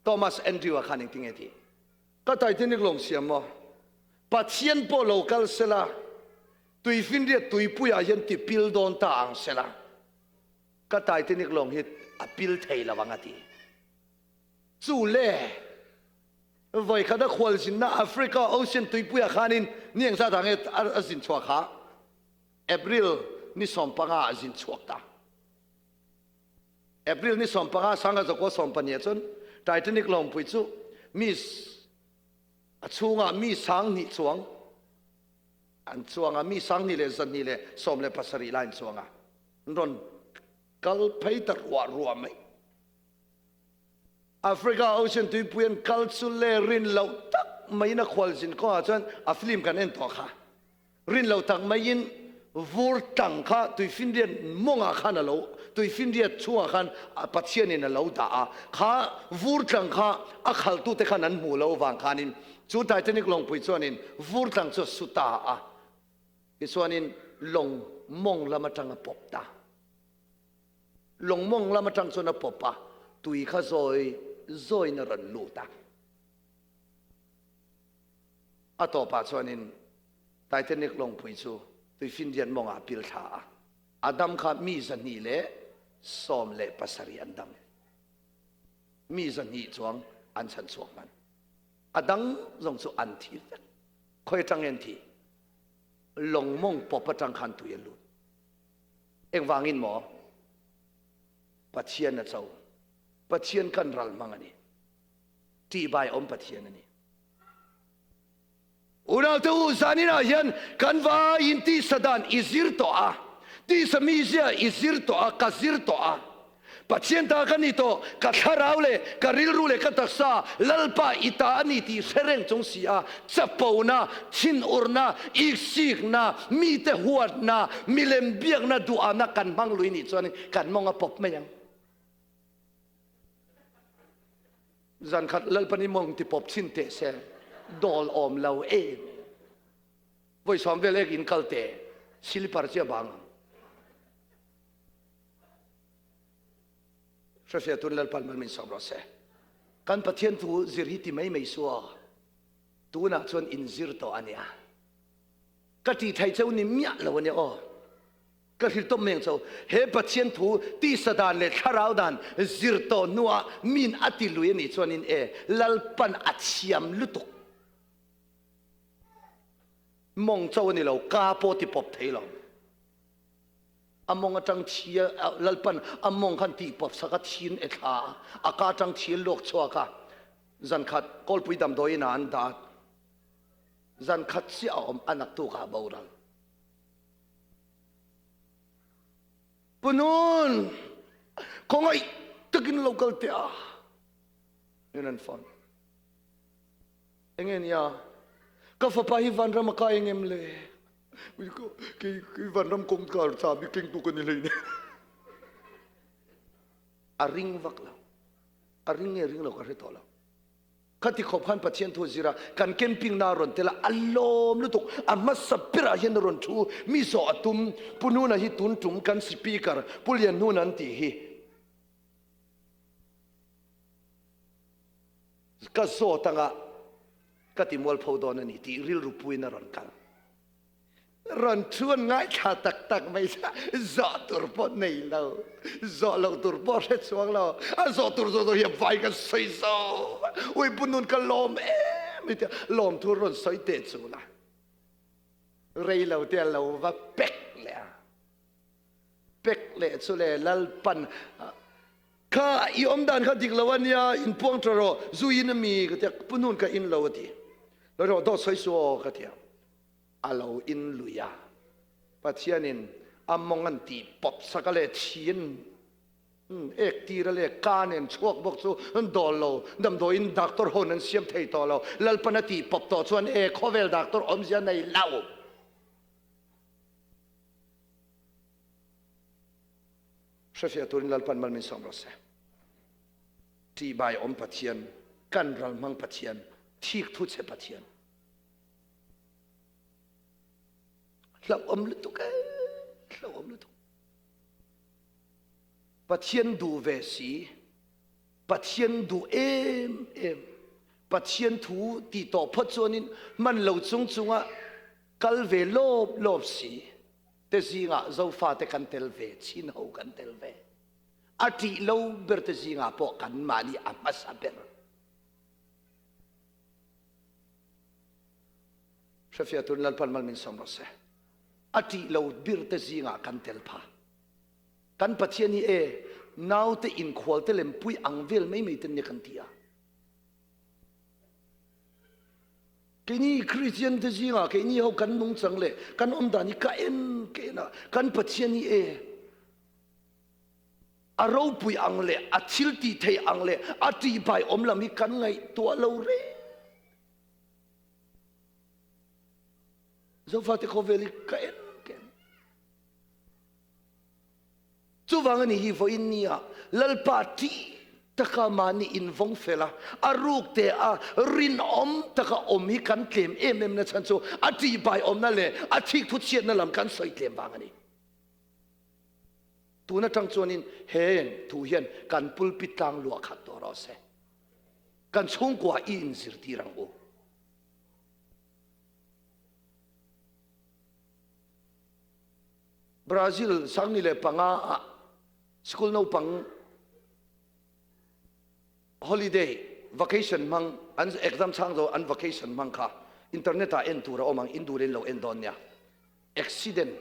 โทมัสแอนดริวขันเอ็งเตียงที่ก็ไททานิกลงเสียมปัจเจียนโปโลกัลเซล่าตุยฟินเดียตุยปุยอายันติพิลโดนตาอังเซล่าก็ไททานิกลงฮิตอพิลเทยละวังที่จู่เล่ไว้ขณะควอลสินนะแอฟริกาโอเชียนตุยปุยขานินนี่ยังซาทางเอสินชัวขาเอพริลนี่สมปังอาสินชัวตาเอพริลนี่สมปังอาสังกัดจากว่าสมปัญญาจนไททานิกลงปุยจู่มีช่วงมีสังนิช่วงอันช่วงมีสังนี่เลยสันนี่เลยสมเลยภาษาอีไลน์ช่วงนนกัลไปตัดรัวไหมแอฟริกาโอเชียนตุยปุยนคัลสุเลรินเหลาตักไม่นักควอลสินก็อาจารย์อัฟลิมกันเองต่อค่ะรินเหลาตักไม่ยินวูร์ตังค่ะตุยฟินเดียนมงอาขันเหลาตุยฟินเดียชัวขันปัจเจียนเหลาตาค่ะวูร์ตังค่ะอักขลตุเตขันนั้นหมู่เหลาวังขันินจุดไททานิกลงปุยส่วนนินวูร์ตังจะสุตาอีส่วนนินลงมงละมาจังปบตาลงมงละมาจังส่วนปบปะตุยข้าซอยนรันลูตาต่อไปส่วนนี้ไททานิกลงปุยจูตุยฟินเดียนมองพิลท่าดัมข้ามีสันนี่เล่สอมเล่ภาษาอันดัมมีสันนี่จวงอันฉันสวงมันดังลงสู่อันที่คอยจังเงินที่ลงมงปปจังขันตุยลูเอ็งวางินหมอปัจเจียนนะเจ้าปัจเจียนกันรัลมังอันนี้ที่ใบอมปัจเจียนอันนี้อุณาตูสานินายันกันว่าอินที่สดานอิซิรโตที่สมิเซียอิซิรโตกัซิรโตปัจเจียนตากันนี่โตกัทาราวเลกัริลรูเลกัตักซาลัลปาอิตาอันนี้ที่เสรงจงเสียจับปูนาชินอุรนาอีกสิกนามีแต่หัวนามิเลมเบียกนาดูอานักกันบังลุยนี่ส่วนนี้กันมองอปบไม่ยังจันขัดลัลปนิมงที่ปบชินเตเซดอลอมเราเองไว้สอมเวลกินคัลเตสิลิปาร์เจียบังเชฟตุนลัลปัลมันมินสอบรอเซกันปะเทียนทูซิริติไม่สัวตูน่ะชวนอินซิรโตอันเนี้ยกะที่ไทยเจ้านี่เมียละวันนี้อ๋อก ก็หิตมเมงโซเฮปเชียนทูตีสดานเลทาราวดานซิรโตนัวมินอติลุยนี่ชวนินลัลปันอัดเชียมลุตุกมองเจ้านี่เรากาโปติปบเทลอมองจังเชียลัลปันอมองขันตีปบสักทีนเอทาอากาจังเชียโลกชัวกะจันขัดกอลปุยดำโดยนานดาจันขัดเสียอมอนักตุกาบาวรังปนุนคงไอ้ตะกินโลกาลเตียนี่นั่นฟันเอ็งเนี่ยก็ฟ้าไปวันรำกายเงี้ยเลยวิก็กี่วันรำคงการสาบิเก่งตุกันนี่เลยเนี่ยอาริงวักแล้วอาริงเนี่ยริงเราก็เรื่องต่อแล้วข้าที่ขบขันปัจเจียนทูจิระกันเก็นปิงนารอนเตละอัลลอมลุตุกอามัสสปิระเห็นรอนทูมิโซอตุมปุนูนะฮิตุนตุมกันสปีกร์ปุลยันนูนันติฮิก็โซตังะก็ติมวลพอดอนันนี่ที่ริลรูปุยนารอนกันรอนชวนง่ายขาตักไม่ใช่จอตุรปอในเราจอเราตุรปอเสสวงเราจอตุรเฮียไฟกันใส่โซ่อุ้ยปุ่นนุนกันลมไม่เถอะลมทุรนใส่เตจูละเรย์เราเดียวเราว่าเป็กเลยสุเลลัลปันข้าอีอมดันข้าดิกละวันยาอินพวงตรอจุยนมีก็เถอะปุ่นนุนก็อินเราดีแล้วเราต้องใส่โซ่ก็เถอะอาเราอินลุยาปัจเจียนินอามองอันตีปบสักเลชีนเอกตีระเลกานินชวกบอกสู้ดอลโลดำโดอินดักตอร์ฮอนันเสียมเทยต่อเราลัลปนตีปบต่อชวนขอเวลดักตอร์อมเสียในเล่าเสียตัวนี้ลัลปันมันมีสองรสที่ใบอมปัจเจียนกันรัลมังปัจเจียนที่ทุเสปัจเจียนเราอมลุตุกเราอมลุตุกปัจเจียนดูเวสีปัจเจียนดูปัจเจียนทูตีต่อพัดจวนินมันเหล่าจุงอ่ะกัลเวลบสีแต่สิงะเจ้าฟ้าแต่กันเตลเวชินหูกันเตลเวอาทิโลเบอร์แต่สิงะพอกันมาลีอามาซาเบร์เชฟยาตุนลัลปันมันมินสมรสอาทิเราบิร์ตซิงากันเทลพากันปัจเจียนี่นาวเตอินควอลเตเลมปุยอังเวลไม่เต็นเนี่ยกันที่อ่ะแค่นี้คริสเตียนเตซิงาแค่นี้เขากันนุ่งจังเลยกันอมดานี่กันแค่น่ะกันปัจเจียนี่อารมณ์ปุยอังเลยอาทิลตีเทอังเลยอาทิไปอมลามีกันไงตัวเราเร่จะฟังที่เขาเวลิกันจูวังนี่ฮิฟอินนี่ลัลปาตีตะกามานี่อินฟงเฟล่าอารูกเตะรินอมตะกาอมฮิกันเกมเมนะฉันโซอธิบายอมนั่นเลยอธิทุเชียนนั่นลำกันใส่เกมวังนี่ตัวนั้นทั้งส่วนนี้เห็นทุเห็นกันปุลปิตังลัวขัดตัวเราเสกันชงกว่าอินสิรตีรังโอบราซิลสังนี่เลยปังอาสกุลโนปังฮอลิเดย์วัคชั่นมังอันเอ็กซัมช่างโดอันวัคชั่นมังค่ะอินเทอร์เน็ตเอ็นตัวเราอมังอินดูเรนเราเอ็นดอนเนี่ยอุบิเหตุ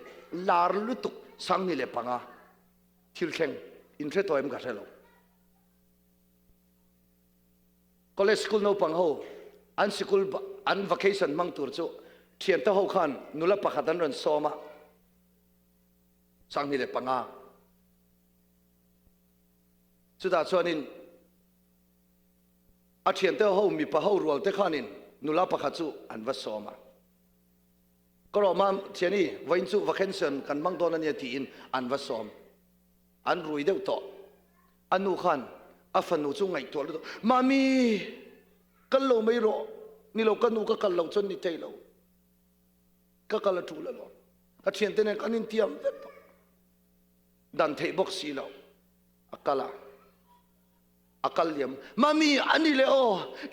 ลาร์ลุตุสังนี่เลยปังอาทิลเข่งอินเทอร์ตัวเอ็มกัดเราก็เลยสกุลโนปังโฮอันสกุลอันวัคชั่นมังตัวจู่เทียนเต้าเขาขันนุลปะขัดันรันโซมาสังนี่เลยปังอาสุดท้ายส่วนนี้อาเทียนเต้าเขามีปะเขารัวเตขันินนุลาปะขัดจู่อันวัดโซมาก็เรามาเทียนี่วันจู่วัคเซนกันบังโดนันยาตีอินอันวัดโซมอันรวยเดียวต่ออันนูขันอัฟันนูจู่ไงตัวเลยมามีกันเราไม่รอนี่เรากันนูก็กันเราจนนี่ใจเราก็กันละถูแล้วเราอาเทียนเต้เนี่ยกันนินเทียมดันเทบอกสีเราอักลยมมามีอันนี้เลย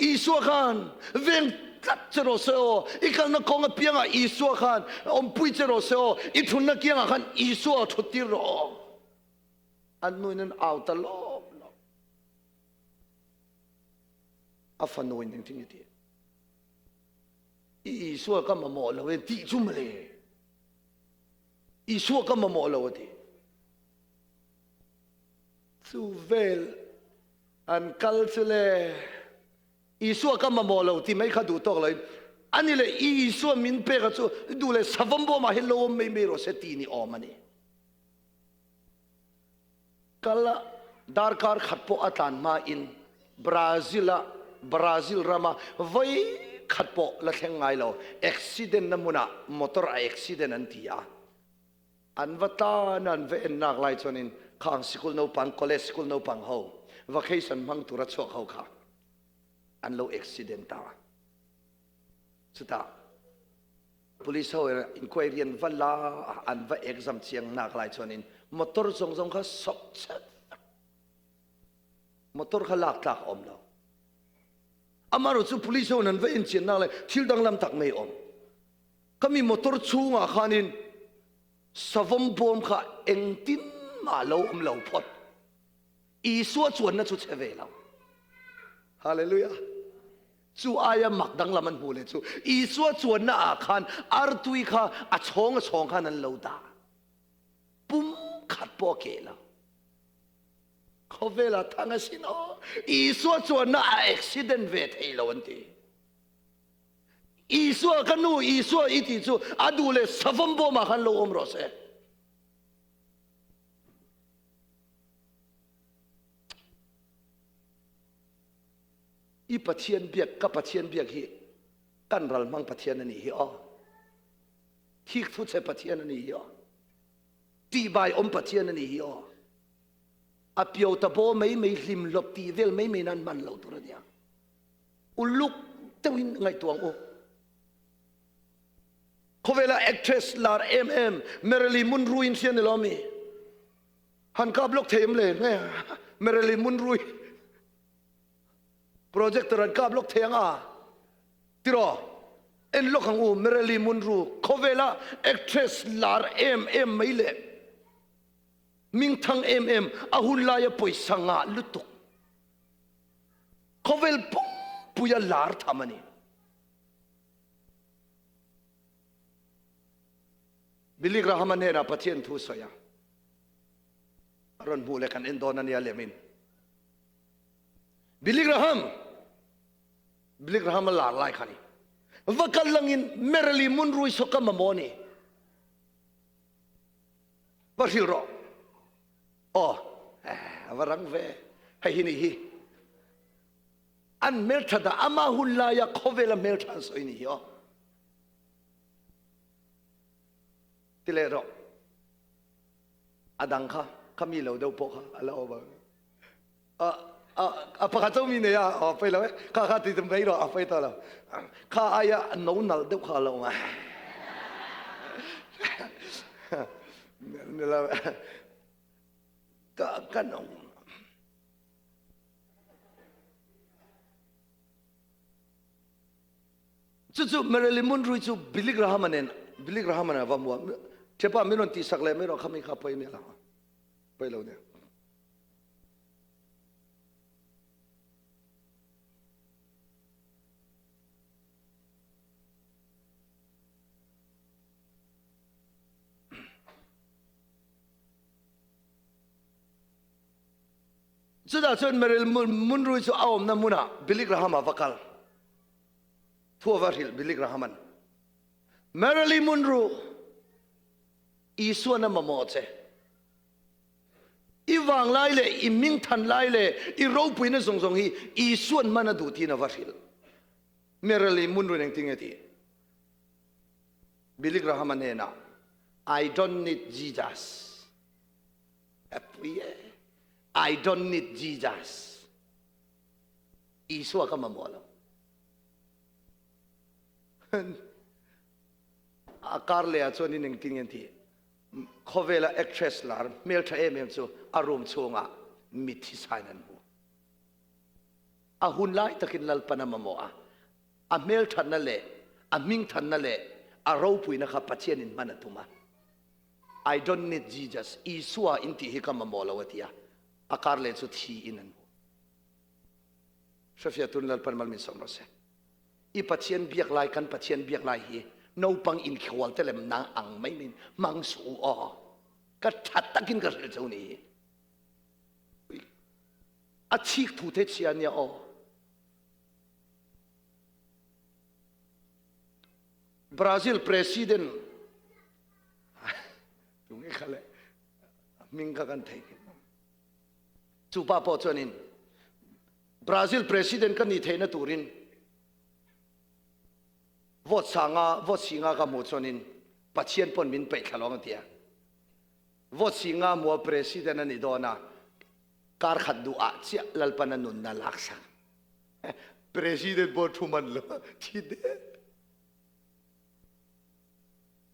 อีสัวกันเวง kat chero seo ikal na konga pianga isu khan om pui chero seo ithun na kianga khan isu thuti ro anuin out ta lo afanoin ning ting ti isu ka ma mo lo ti chum le isu ka ma mo lo ti su vel an kalsule isu ka ma mo lo ti mai kha du tok lai ani le isu min pe ka chu du le savambo ma hello me me ro se ti ni o mani kala darkar khatpo atan ma in Brazil rama voi khatpo la thengai lo accident namuna motor a accident an tia anvata nan ve nak lai chonin khang school no pang college school no pang ho vacation mang tura chok ho kha an lo accident ta chuta police ho inquiry an vala an va exam chiang nak lai chonin motor zong kha sok chat motor kha lak tak om lo amaro chu police ho nan ve in chin nak lai thil dang lam tak mai om kami motor chunga khanin savam bom kha engtin ma lo lo phot i suwa chuan na chu cheve lo hallelujah chu aya mak dang laman hu le chu i suwa chuan na a khan ar tui kha a chong khan an lo da pum khat po ke la khovela thanga sino i suwa chuan na a accident ve thei lo an ti i suwa kanu i suwa iti chu adule savam bom ma khan lo om ro se i Pathian biak ka Pathian biak hi kan ral mang Pathian ani hi o thik thu che Pathian ani hi o ti bai om Pathian ani hi o apio ta bo mai hlim lop ti vel mai nan man lo tur dia uluk tawin ngai tuang o khovela actress lar Marilyn Monroe in sian lomi han ka blok them le nge Marilyn Monroe projector an ka blok theng a tiro en lokhang u Marilyn Monroe khovela actress lar mai le ming thang ahun la ya poisa nga lutuk khovel pum puya lar thamani bilik rahman ne na Pathian thu soya ron bule kan endona ni alemin bilik raham lar lai khani vakal langin Marilyn Monroe soka mamoni baril ro awarang ve hai hini hi an melthada ama hulla ya khovela meltha soini hi tilero adang kha kami lo do po kha alo ba pakha chau mi ne ya pai lo kha ti tum gai ro pai to lo kha aya no nal de kha lo ma nela ka kanong chu Marilyn Monroe chu bilik rahamanen wa mu chepa minon ti sakle mero khami kha pai ne la pai lo ne Sudah cuman Marilyn Monroe itu awam namuna bilik rahama vakal. Tua varhil bilik rahaman. Marilyn Monroe isu nama moce. Iwang laile, iming tan laile, irau puina song hi isu mana duti na varhil. Marilyn Monroe yang tinggi bilik rahaman ena. I don't need Jesus. I don't need Jesus. Isu akan memola. Akar le aso ni neng tingin ti. Khovela actress lar melta so arum chunga mithi sainan bu. Ahun lai takin lal panamamoa. a mel than na le a ming than na le a ro pui na kha Pathian in manatuma I don't need Jesus Isua inti hi kama molawatia akar le chu thi inan Sofia tun lal pan mal min som rose I Pathian biak lai kan Pathian biak lai hi no pang in khwal telem na ang mai min mang su o ka that takin ka rel chau ni a chik thu the chian ya o Brazil president tungi khale ming ka kan thai chu pa po chonin Brazil president kan ni theina turin vote singa ka mo chonin Pathian pon min pe khalong tia vote singa mo president ani dona kar khaddu a chia lalpana nun na laksa president bo thuman lo thide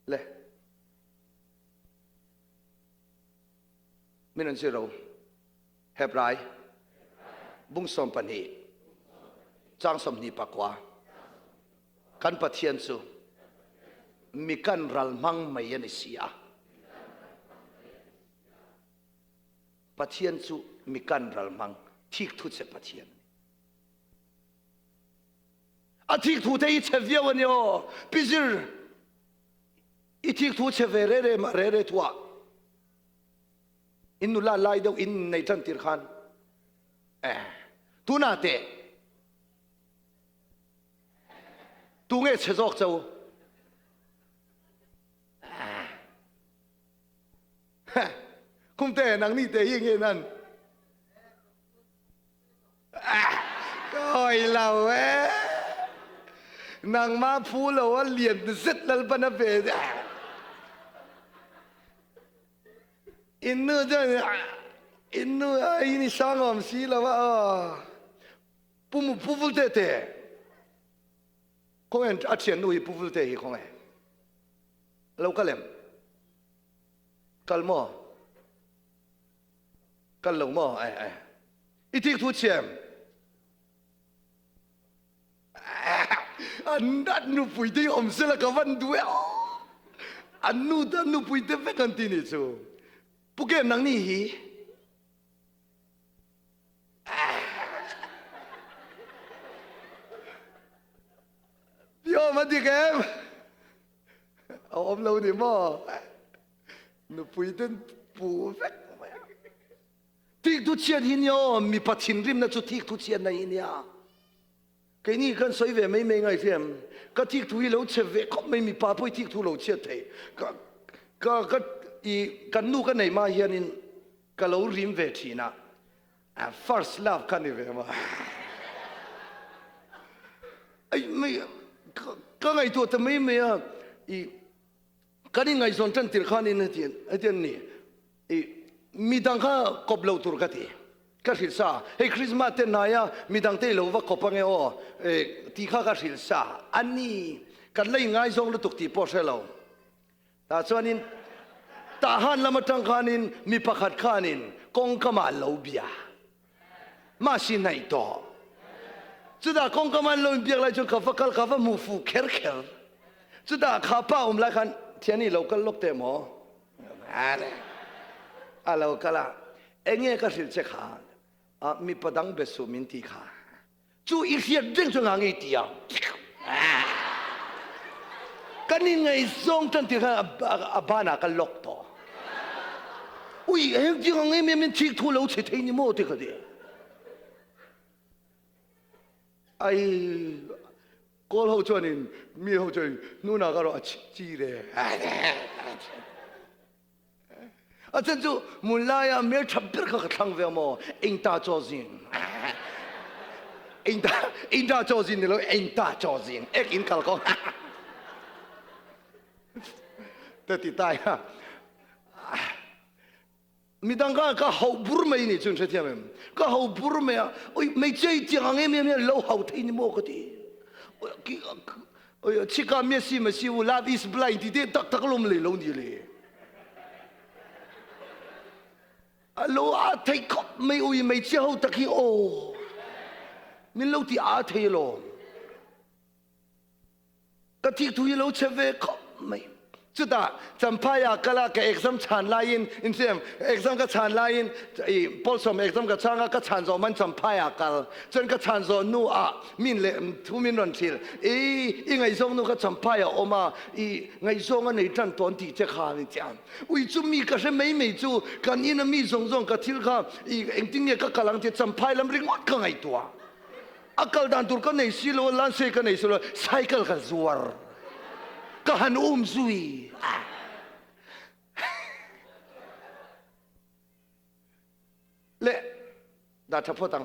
le minan zero hebrai bung som pani chang som ni pakwa kan Pathian chu mi kan ral mang mai ani sia Pathian chu mi kan ral mang thik thu che Pathian a thik thu te I che viaw ani o bizir I thik thu che ve re ma re tua in nu la lai deuh in nei tan tir khan tu na te tu nge che jok chau kum te nang ni te hi nge nan oi lao nang ma phu lo lian zet lal bana be innu innu ini sangam si la wa pumu puvul te ko en a chen nu hi puvul te hi khong lo kalem kalmo kallo mo I tik thu chem an dat nu pui te om se la ka van du an nu da nu pui te ve kan ti ni chu puke nang ni hi yo ma di kem om lo ni mo nu pui ten pu ve tik tu chian hin yo mi pathin rim na chu tik tu chian na in ya cái ni kan soi ve mai mai ngai thiam ka tik tu hi lo che ve khop mai mi pa poi tik tu lo che thei ka I kan nu kan nei ma hianin ka lo rim ve thina first love kan ni ve ma ai mai ka ngai to ta mai mai I kan ngai zon tan tir khan in atian ni mi dang kha kop lo tur ka ti ka hil sa hey Christmas te na ya mi dang te lo wa kop nge o ti kha ka hil sa ani kan lei ngai zong lu tuk ti po se lo ta chuanin ta han lama tang khanin mi pakhat khanin kong kama lo bia ma si nai to chuda kong kama lo bia lai chu ka fakal ka fa mu fu kher kher chuda kha pa lai khan thiani lo kal lok te mo ale alo kala enge ka sil che kha mi padang besu min ti kha chu I hiat ding chu ngai ti ya kanin ngai zong tan ti kha abana ka lok to ui em ji ngai me min tik thu lo che thei ni mo te kha de ai kol ho chuanin mi ho choi nu na ka ro chi re a chen chu mulaya me thapir kha thang ve mo ing ta cho zin ing ta cho zin lo ing ta cho zin ek in kal ko te ti tai ha mi dang ka hau bur mai ni chun che thiam ka hau bur mai oi mai chei ti ang em lo hau thei ni mo ka ti oi chika me si ma si love is blind ti de tak tak lom le lo ni le alo a thei khop mai oi mai che hau tak hi o min lo ti a thei lo ก็ที่ทุยเราเชเวก็ไม่จุดอ่ะจำพายากละกับเอกซัมชานไลน์อินเสียมเอกซัมก็ชานไลน์อีพอลสมเอกซัมก็ช่างก็ชานโซมันจำพายากลจนก็ชานโซนูอ่ะมินเลทุมินรันทิลไงส่งนูก็จำพายออกมาไงส่งอันนี้จันตอนที่จะขานี่จังวิจุมีก็是ไม่จูกันอินมีส่งก็ทิลข้าเองทิ้งเนี่ยก็กำลังจะจำพายลำริงวัดก็ไงตัวอากาศดันตุรก็ในสิโลลันเซก็ในสิโลไซเคิลก็ซัวร์ก็หันซุยเละดาทับพ่อตัง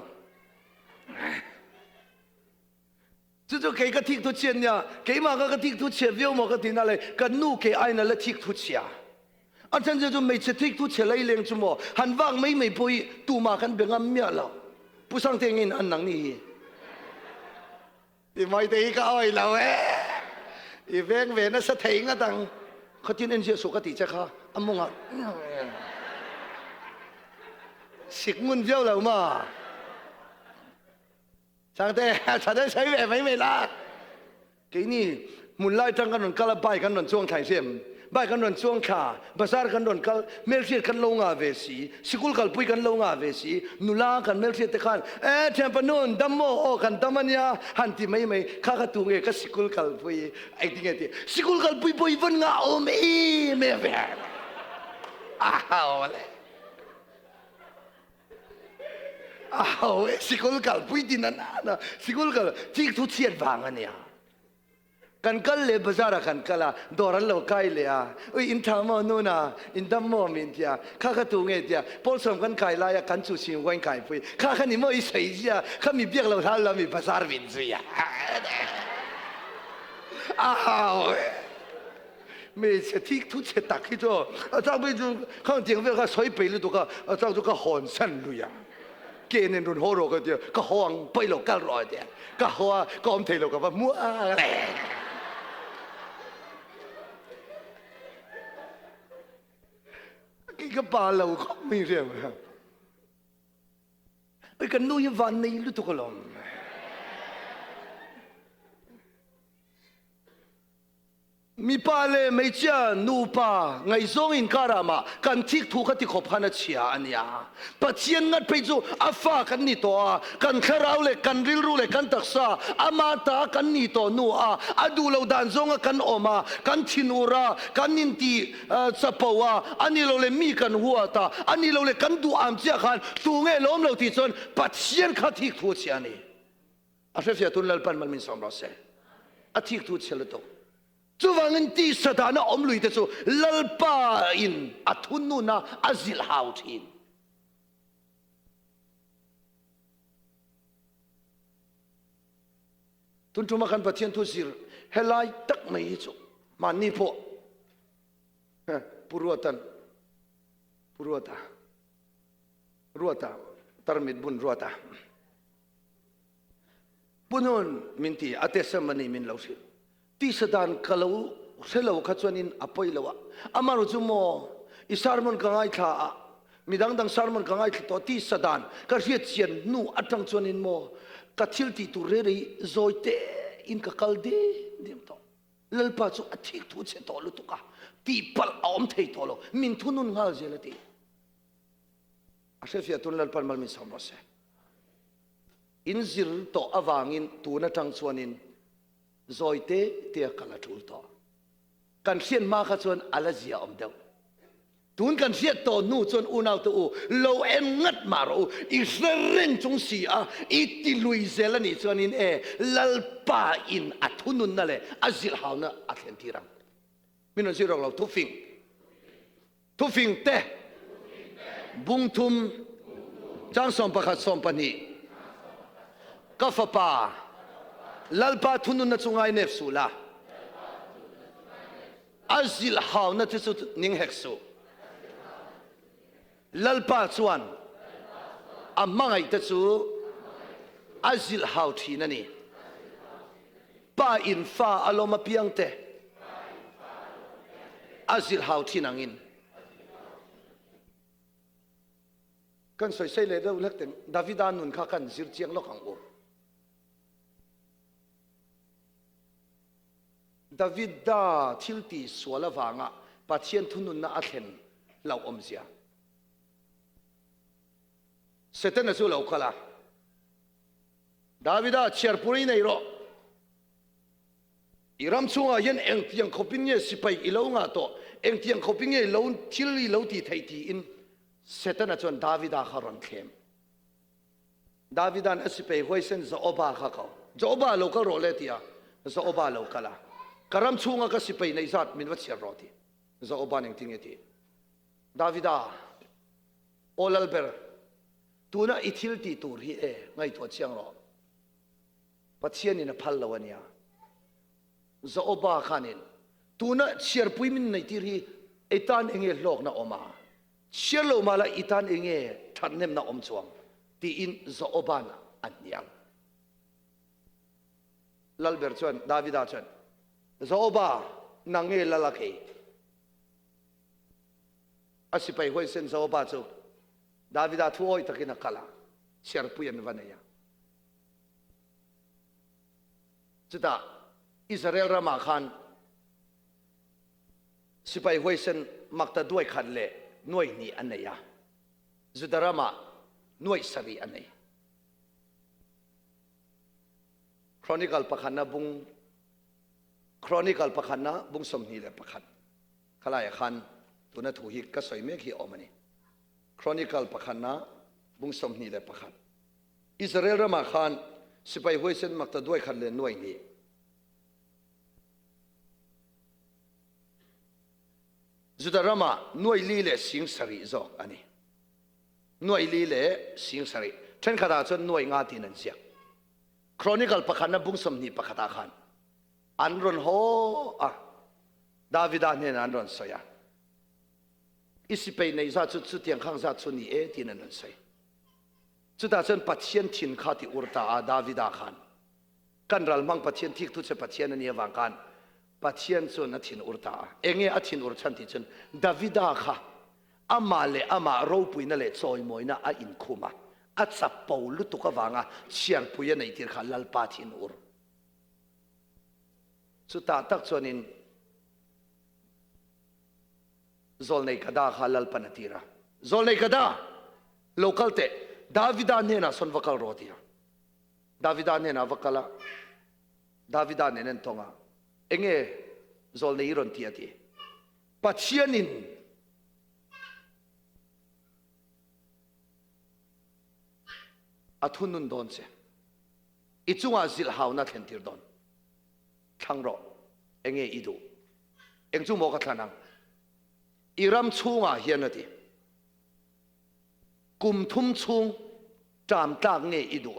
จู่ๆแกก็ทิ้งทุกเชียนเนี่ยแกมาก็ทิ้งทุกเชียนวิวมาก็ทิ้งอะไรก็นู่แกไอ้นั่นแหละทิ้งทุกเชียอันฉันจะไม่ใช่ทิ้งทุกเชียอะไรเลี้ยงจุ่มหันว่างไม่ปุยตูมากันเป็นงั้นเมียเราผู้สังเกตเงินอันนั้นนี่ที่ไม่ได้ก็อ้อยเราอีเวงเวนัสเถิงก็ตังเขาที่นั่นเชื่อสุขติเจ้าค่ะอันมงอ่ะสิกมุนเจ้าเรามาช่างแต่ฉันได้ใช้แบบไม่ละกี่นี่มุนไล่จังกันหนุนกะละใบกันหนุนช่วงไทยเสียมใบกันหนุนช่วงขาภาษากันหนุนกัลเมลเชียกันลงอาเวสีสกุลกัลปุยกันลงอาเวสีนุลากันเมลเชียตะขันเทมปนุนดัมโมโอกันดัมันยาหันที่ไม่ข้าก็ตุงก็สกุลกัลปุยไอ้ที่ไงที่สกุลกัลปุยปุยวันงาโอมไม่แพ้อ้าวเลยอ้าวสกุลกัลปุยที่นั่นนะสกุลกัลที่ทุกเชียนฟังอันเนี้ยกันกัลเลยภาษาละกันกัลดอรัลโลกายเลยอินทามโนนาอินดัมโมมินเดียข้าก็ตัวเงี้ยเดียพอสมกันไก่ลายกันจุชิงวันไก่ปุยข้านี่ไม่ใช่เสียข้ามีเบียกเราท่านเรามีภาษาวินเสียอ้าวไม่ใช่ที่ทุกเช้าตักที่ตัวเจ้าไปดูข้างเตียงเวลาสวยไปเลยตัวก็เจ้าตัวก็หอนสั่นเลยเกณฑ์เนี่ยโดนหัวเราก็เดียวก็ห้องไปหลอกกันรอยเดียวก็หัวก็อมเทเราก็ว่ามัวอะไรกี่กบ้าเราก็ไม่เรียกว่าไอ้กันนู่นยังวันนี้รู้ตัวก็ลมมีป้าเลยไม่เจ้านูป้าไงส่งอินการามากันทิกถูกกันที่ขบพันเชียอันนี้ปัจเจียนงัดไปจู่อาฟ้ากันนี่ตัวกันแค่เราเลยกันริลรู้เลยกันตักษาอามาตากันนี่ตัวนัวอาดูเราดันส่งกันออกมากันทินูรากันนินตีสปาวาอันนี้เราเลยมีกันหัวตาอันนี้เราเลยกันดูอามเจ้าขันตัวเงี้ยล้มเราที่ส่วนปัจเจียนขัดทิกถูกเชียนี่อาเสียตุนเลปันมันมินสองเราเสียอาทิกถูกเชียเลยตัวจู่ว่าเงินที่สถานะอมลุยแต่จู่ลลปาอินอัทุนนูน่าอาซิลฮาวทินทุนทุมากันพัทยานทุสิรเฮลัยตักไม่จู่มันนี่พอปุรวตันปุรวตารัวตาตรมิดบุญรัวตาบุญนมินตีอาเตสมันนี่มินเลวสิที่สดานกล่าวเสลาวขจรนินอภัยเลวะอามารุจุโมอิสารมันกังไงท่ามีดังสารมันกังไงตัวที่สดานก็เรียกเชียนนูอัตังจวนินโมกัดทิลติตุเรรีโจยเตอินกักลเดเดียมโตลลปาจูอธิกทุเชตอลุตุกะที่พัลออมเทยตอลมินทุนุนงาเจลตีอาเชฟียตุนลลปัลมัลมินสามรสเซอินซิรโตอวางินตูนัตังจวนินโจยเตเตียกลาทูลต่อกันเสียนมาขจรอาลาเซียอมเดวทุนกันเสียตัวนู่จนอุณาวตัวโลเอ็นงัดมารูอิสราเอลจงเสียอิติลุยเซลนี่จนินลลปาอินอัทุนุนนั่นแหละอาซิลฮาวนะอัตเลนทีรังมินนสิรอกเราทุฟิงเตบุงทุมจังสมปะขัดสมปนีกาฟปาลลปาทุนุนนัดสุงไงเนฟสูละอาซิลฮาวนะที่สุดนิ่งเฮกสูลลปาชวนอามังไอเตสูอาซิลฮาวทีนั่นนี่ป้าอินฟ้าอารมณ์เพียงเตอาซิลฮาวทีนังอินกันสวยใส่เลยเราเล็กแต่ดาวิดานุนข้ากันสิรเจียงล็อกของโอ ดาวิดดาทิลตีสวลวางะปัจเจียนทุนุนน่าอัดเห็นเราอมเสียเสร็จแล้วสู้เราขละดาวิดาเชียร์ปุริในรออิรามช่วงยันเอ็งที่ยังขบินเงสิไปอีเลวงาโตเอ็งที่ยังขบินเงเลวทิลลีเลวตีไทยทีอินเสร็จแล้วจนดาวิดาขรันเข้มดาวิดาสิไปห้วยเส้นจะอบาข้าเขาจะอบาเราก็รอเลยทีอ่ะจะอบาเราก็ละกรำช่วงก็สิไปในสัตว์มินวัชเชียรอทีจะอบาหนึ่งทิ้งทีดาวิดาโอลลเบอร์ตัวน่ะอิทิลตีตัวที่ไงตัวเชียงรอปัจเจียนี่นะพัลลวันยาจะอบาขานินตัวน่ะเชียร์ปุยมินในที่ที่ไอตานเองโลกน่ะออกมาเชียร์โลมาละไอตานเองทันเนมน่ะอมจวงที่อินจะอบานะอันยังลัลเบอร์ชวนดาวิดาชวนจะอบานางละละเคอาสิไปห้วยเส้นจะอบาจูดาวิดาทั่วอิตะกินักกะลาเชียร์ปุยันวันนี้จุดอ่ะอิสราเอลรามาขันสิไปห้วยเส้นมักตะด้วยขันเล่หน่วยนี้อันนี้จุดรามาหน่วยสรีอันนี้ครอนิคอลประคันนะบุงครอนิคอลประคันนะบุงสมนีเลยประคันขลายขันตัวนั้นถูกฮิกก็สวยไม่ขี้ออกมานี่ครอนิคอลประคันนะบุงสมนีเลยประคันอิสราเอลรามาขันสิไปห้วยเส้นมักตะด้วยขันเล่หน่วยนี้จุดรามาหน่วยลีเล่สิงสรีจอกอันนี้หน่วยลีเล่สิงสรีเช่นขนาดจนหน่วยงาตีนันเสียครอนิคอลประคันนะบุงสมนีประคัตาขันอันรอนโฮดาวิดาเนี่ยอันรอนสอยอิสิไปในซาจุดเตียงข้างซาจุนี่ที่นั่นสอยจุดอาจารย์ปัจเจียนทินข้าที่อุรตาดาวิดาขันกันรัลมังปัจเจียนที่ทุกเจ้าปัจเจียนนี่วางกันปัจเจียนส่วนนัทินอุรตาเองอัทินอุรชันที่จนดาวิดาค่ะอามาเลอามาเราปุยนั่นแหละซอยมวยน่ะอินคุมาอัศปาวลุตุกวางอ่ะเชียร์ปุยในที่ขันลัลปาทินอุรสุดท้ายตักส่วนนี้โซลในกระดาขลัลปนัตีระโซลในกระดา local เตดาวิดาเนี่ยนะส่วนวัคลโรตีระดาวิดาเนี่ยนะวัคละดาวิดาเนี่ยนั่นตรงอ่ะเองโซลในอิรอนตีอะทีปัจเจียนินอัทุนุนโดนเสอิจุงอาซิลฮาวนัทเห็นทีร์โดนทั้งรอเองอีดูเองจุงโมกัทนังอิรามช่วงเฮียนทีกุมทุ่มช่วงจามตากเงยอีดู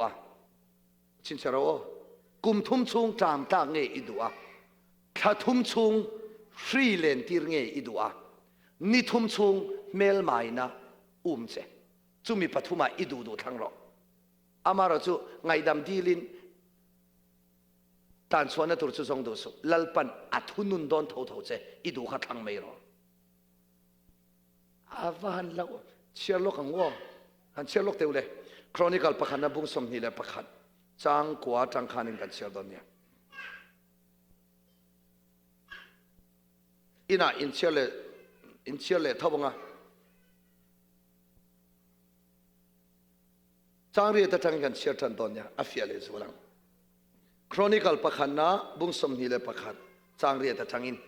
ชินเชโรกุมทุ่มช่วงจามตากเงยอีดูถ้าทุ่มช่วงฟรีเลนตีเงยอีดูนี่ทุ่มช่วงเมลไมนะเสจุมีปฐุมาอีดูดูทั้งรออามาเราจูไงดำดีลินตานส่วนนั้นตัวจูทรงดูสุลัลปันอัทุนุนโดนเท่าเจอีดูขัดทั้งไม่รออาวันเราเชื่อโลกของว่าหันเชื่อโลกเดียวเลยครอนิคอลประคันนะบุ้งสมนีเลยประคันจางกว่าจางขานิกันเชื่อตอนนี้อินเชื่อเลยเท่าบังจางเรียนแต่ทางกันเชื่อทันตอนนี้อาฟิอาเลสวลังครอนิคอลประคันนะบุ้งสมนีเลยประคันจางเรียนแต่ทางอิน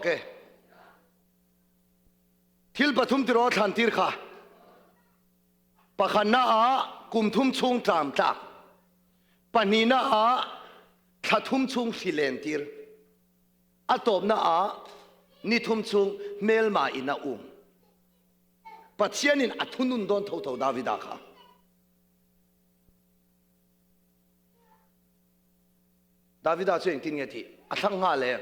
เกทิลปฐุมติโรทันติร์ค่ะปะขันนาอากุมทุมชุงตามตักปะนีนาอาทัทุมชุงฟิเลนติร์อัตบนาอานิทุมชุงเมลมาอินาปัจเจียนินอัตุนุนโดนเท่าดาวิดาค่ะดาวิดาเชื่อจริงๆที่ทั้งงาเลย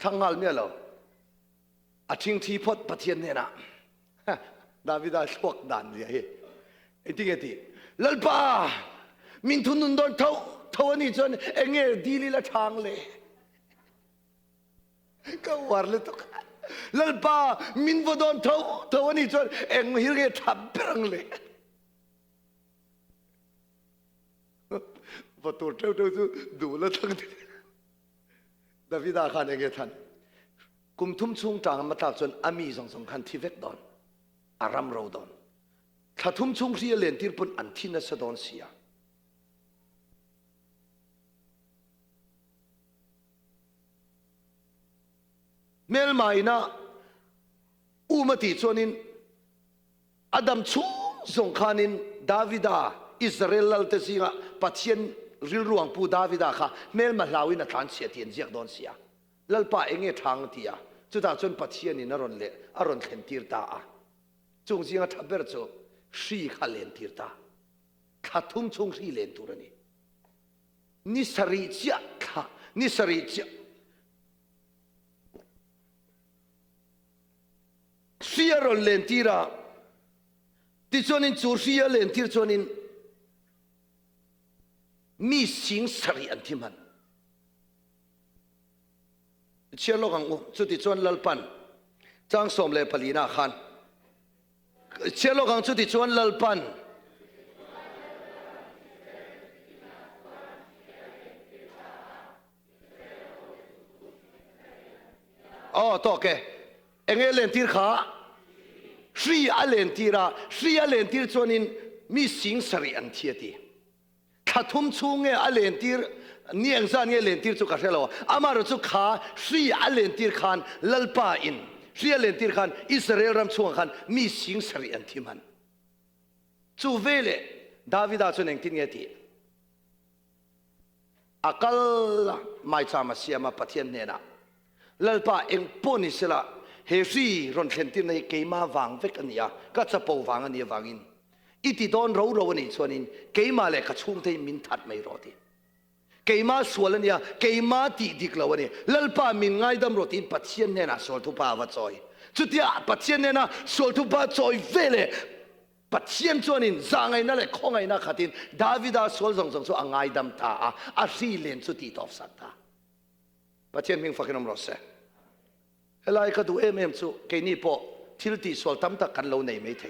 ทั้งงาลเนี่ยเราทิ้งที่พดปะเทียนเนี่ยนะดาวิดาชวกดันเลยจริงๆที่ลัลปามินทุนุนโดนเท่านี้จนเอ็งดีลีละทางเลยก็วาร์เลยตุกลัลปามินวดอนเท่านี้จนเอ็งฮิร์เกทับเปรังเลยพอตัวเท่าดูแล้วทั้งดาวิดาขันเองท่านกุมทุ่มชุ่งจางมาตัดจนอามีสองคันที่เวกดอนอารามเราดอนถ้าทุ่มชุ่งเรียเลนที่ปุ่นอันที่นัสดอนเสียเมลมาอินะอุมาติจวนินอดัมชุ่งสงขานินดาวิดาอิสราเอลเตซิงะปัจเจียนริลรวงปูดาวิดาค่ะเมลมาลาวินะทานเสียเทียนเจียกดอนเสียลัลปาเองทางเทียจุดาจนปัจเจียนินอรอนเลอรอนเข็นตีร์ตาจงจิงะทับเบิร์โจชีขาเลนตีร์ตาขาทุ่มชงชีเลนตุรนีนิสริเจค่ะนิสริเจชีอรอนเลนตีระที่จวนินจูชีอเลนตีร์จวนินมีสิ่งสริอันที่มันเชื่อโลกังจุดที่จวนลัลปันจางสมเลปลีนาขันเชื่อโลกังจุดที่จวนลัลปันอ๋อโอเคเอ็งเลนตีร์ขาชีอเลนตีระชีอเลนตีร์จวนินมีสิ่งสริอันที่ดีถ้าทุ่มชุ่งอเลนตีร์นี่ยังสั่งเลนตีร์จุกกระเชลวอามารุจุขาชีอเลนตีร์ขันลัลปาอินชีอเลนตีร์ขันอิสราเอลรำช่วงขันมีสิ่งสริอันที่มันจูเวเลดาวิดาจุนเองที่เนี่ยที่อักลไม่จำมาเสียมาพัทยาเนี่ยนะลัลปาเองปนิสละเฮฟีรอนเข็นที่ในเกมาวังเวกันเนี่ยก็จะปูวังอันนี้วังอินอิติดอนเรานี่ส่วนนี้เกมาเลยก็ช่วงที่มินทัดไม่รอดีเกมาส่วนนี้เกมาตีดิกเราเนี่ยลัลปามินง่ายดำรถอินปัจเจียนเนี่ยนะส่วนทุบาวัดจอยจุดที่ปัจเจียนเนี่ยนะส่วนทุบาจอยเวเลปัจเจียนส่วนนี้จางไงนั่นแหละข้องไงนะขัดินดาวิดาส่วนส่วนง่ายดำตาอาศีเลนสุดที่ตอบสัตตาปัจเจียนมิงฟักนมรสเซ่เฮลัยก็ดูสุเกนี่พอทิลตีส่วนตั้มตะกันเราในไม่เท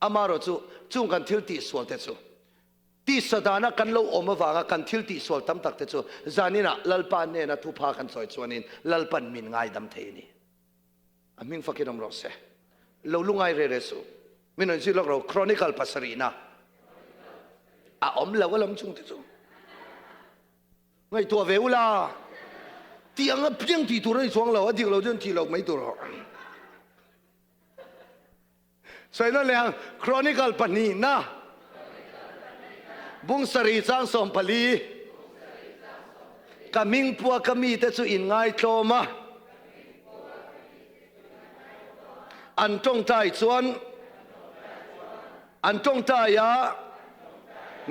อามารุจุงกันทิลตีส่วนเตจูที่สถานะกันเราอมวางกันทิลตีส่วนตั้มตักเตจูจานินะลัลปันเนี่ยนะทุพากันสวยชวนินลัลปันมินง่ายดำเทนี่อามิงฟักนมรสเซ่เราลุงไอเรเรสูมินนจิลเราครอนิคอลปัสรีนะอมเราก็ลำจุงเตจูไงตัวเวลาที่อังเพียงที่ตัวนี้ช่วงเราที่เราจนที่เราไม่ตัวเราใส่นั่นแหละครอนิคอลปันนีนะบุ้งสรีจางสมพลีกามิงพัวกามีแต่สุอินง่ายโตมาอันจงใจชวนอันจงใจยา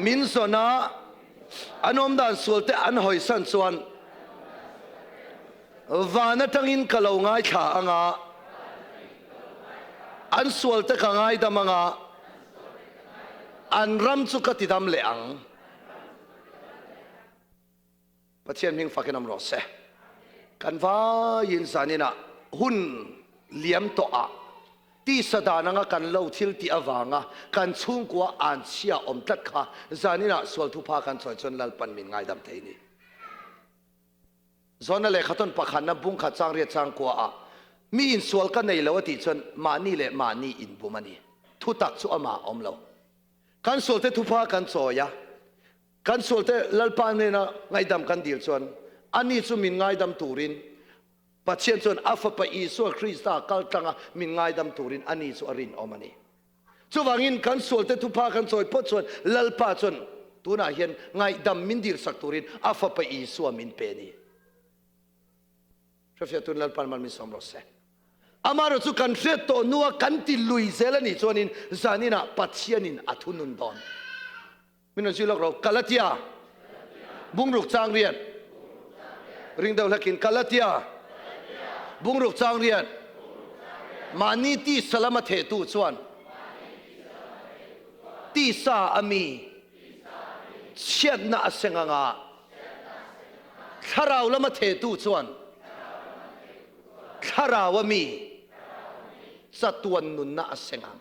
มินสนาอันอมดานสวลแต่อันหอยสันชวนวานาทังอินกะลาวง่ายขาอ่างอันสวลแต่ขง่ายดำอ่างอันรำสุกติดำเลอังปัจเจียนมิงฟักนำรสเซ่กันว่ายินสานินะหุ่นเลี้ยมตัวที่สดานังกันเล่าทิลที่อวังกันชุ่งกว่าอันเชียอมตัดขาสานินะสวลทุพากันสวยจนลัลปันมินง่ายดำเทนี่ส่วนนั่นแหละขัดต้นปักขันนับบุ้งขัดจางเรียดจางกว่ามีอินสวลกันในเลวติจนมานี่เลยมานี่อินบุมันนี่ทุตักสุอามาอมเรากันสวลเตทุพากันสวยกันสวลเตลัลปันเนี่ยนะง่ายดำกันเดียวจนอันนี้สุมินง่ายดำตูริน Pathian chuan afa pa Isu Krista kal tanga min ngai dam turin ani chu arin omani chuwangin kan solte tu pa kan choi pot chuan lalpa chuan tuna hian ngai dam min dir sak turin afa pa Isu min pe ni trafia tun lalpan man min somro se amaro chu kan hret to nuwa kan ti lui zelani chuanin zanina Pathianin athunun don min jilok ro Galatia bungruk chang rian ring dau lakin Galatia bungruk chang rian mani ti salamat he tu chuan ti sa ami chiat na asenganga tharau lama the tu chuan tharawami satuan nun na asengang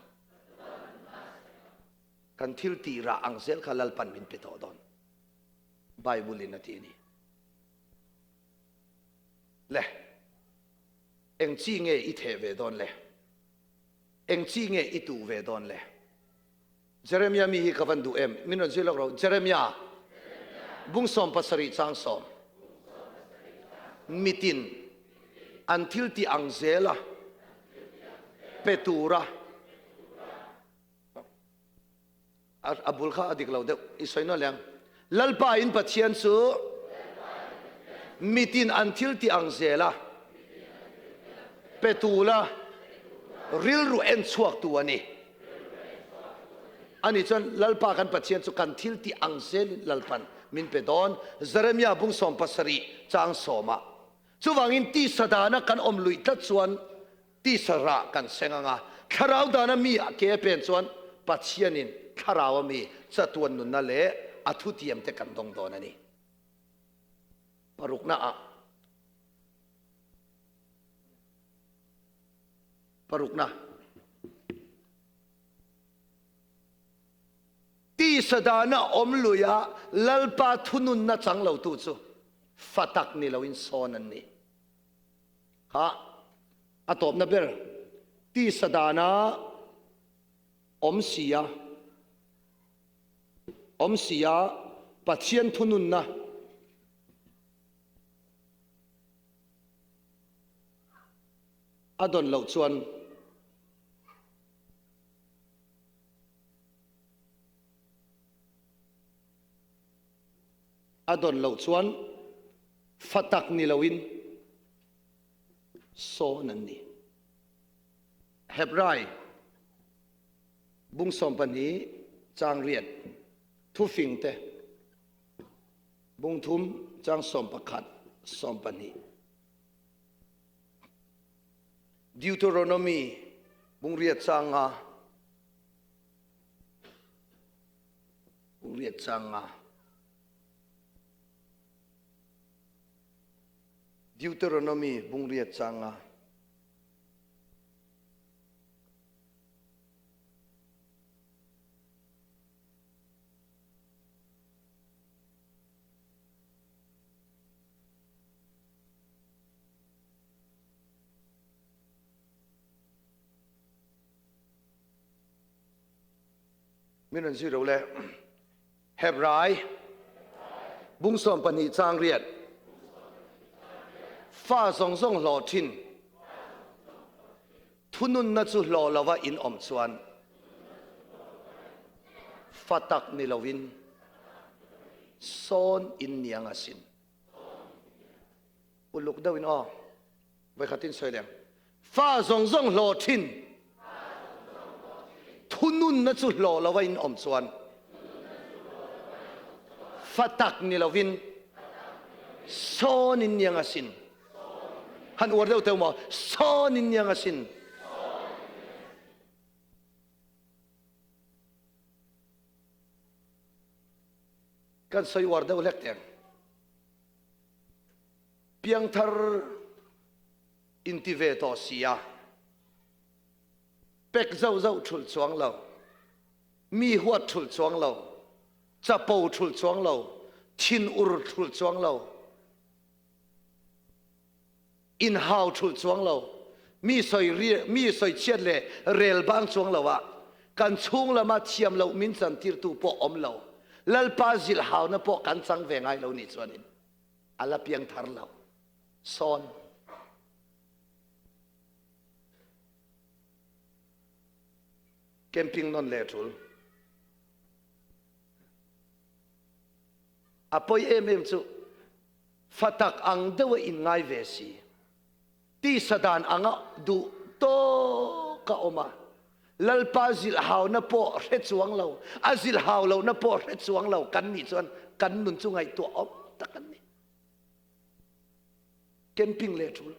kan thil ti ra angzel khalal pan min pito don Bible in atini le eng chi nge I the ve don le eng chi nge I tu ve don le Jeremiah mi hi kavan du em minon zilok ro Jeremiah bung som pasari chang som mitin until ti angzela petura abul kha adik lo de isoino lang lalpa in Pathian su mitin until ti angzela petula ril ru en chuak tu ani chuan lalpa kan Pathian chu kan thil ti angzel lalpan min pedon Jeremiah bung som pasari chang soma chuwangin ti sadana kan om lui tla chuan ti sara kan senganga tharau dana mi ke pen chuan Pathianin tharau mi chatuan nun na le athutiam te kan dong don ani parukna ti sadana om luya lalpa thunun na changlo tu chu fatak ni loin sonan ni ha atop na ber ti sadana om sia Pathian thunun na adon lo chuan fatak ni lawin sonan ni Hebrai bung som pani chang riat thu fing te bung thum chang som pakhat som pani Deuteronomy bung riat changa Deuteronomy bung riat changa minon zero le Hebrai bung som pani chang riat fa zong zong lo thin thunun na chu lo lawa in om chuan fatak ni lovin son in niang asin uluk daw in vai khatin soilem fa zong zong lo thin thunun na chu lo lawa in om chuan fatak ni lovin son in niang asin han uar deuh teu mo son in niang asin kan soi war deuh lek teng piang thar intive to sia pek zau zau thul chuang lo mi huat thul chuang lo chapo thul chuang lo thin ur thul chuang lo in how thul chuang lo mi soi chiat le rel bang chuang lo wa kan chung lama thiam lo min chan tir tu po om lo lalpa zil haw na po kan chang ve ngai lo ni chuanin ala piang thar lo son camping non le thul apoi em chu fatak ang dewa in ngai ve si ti sadan anga du to ka oma lalpa zil haw na po re chuang lo azil haw lo na po re chuang lo kan ni chuan kan nun chu ngai to om takan ni camping le thul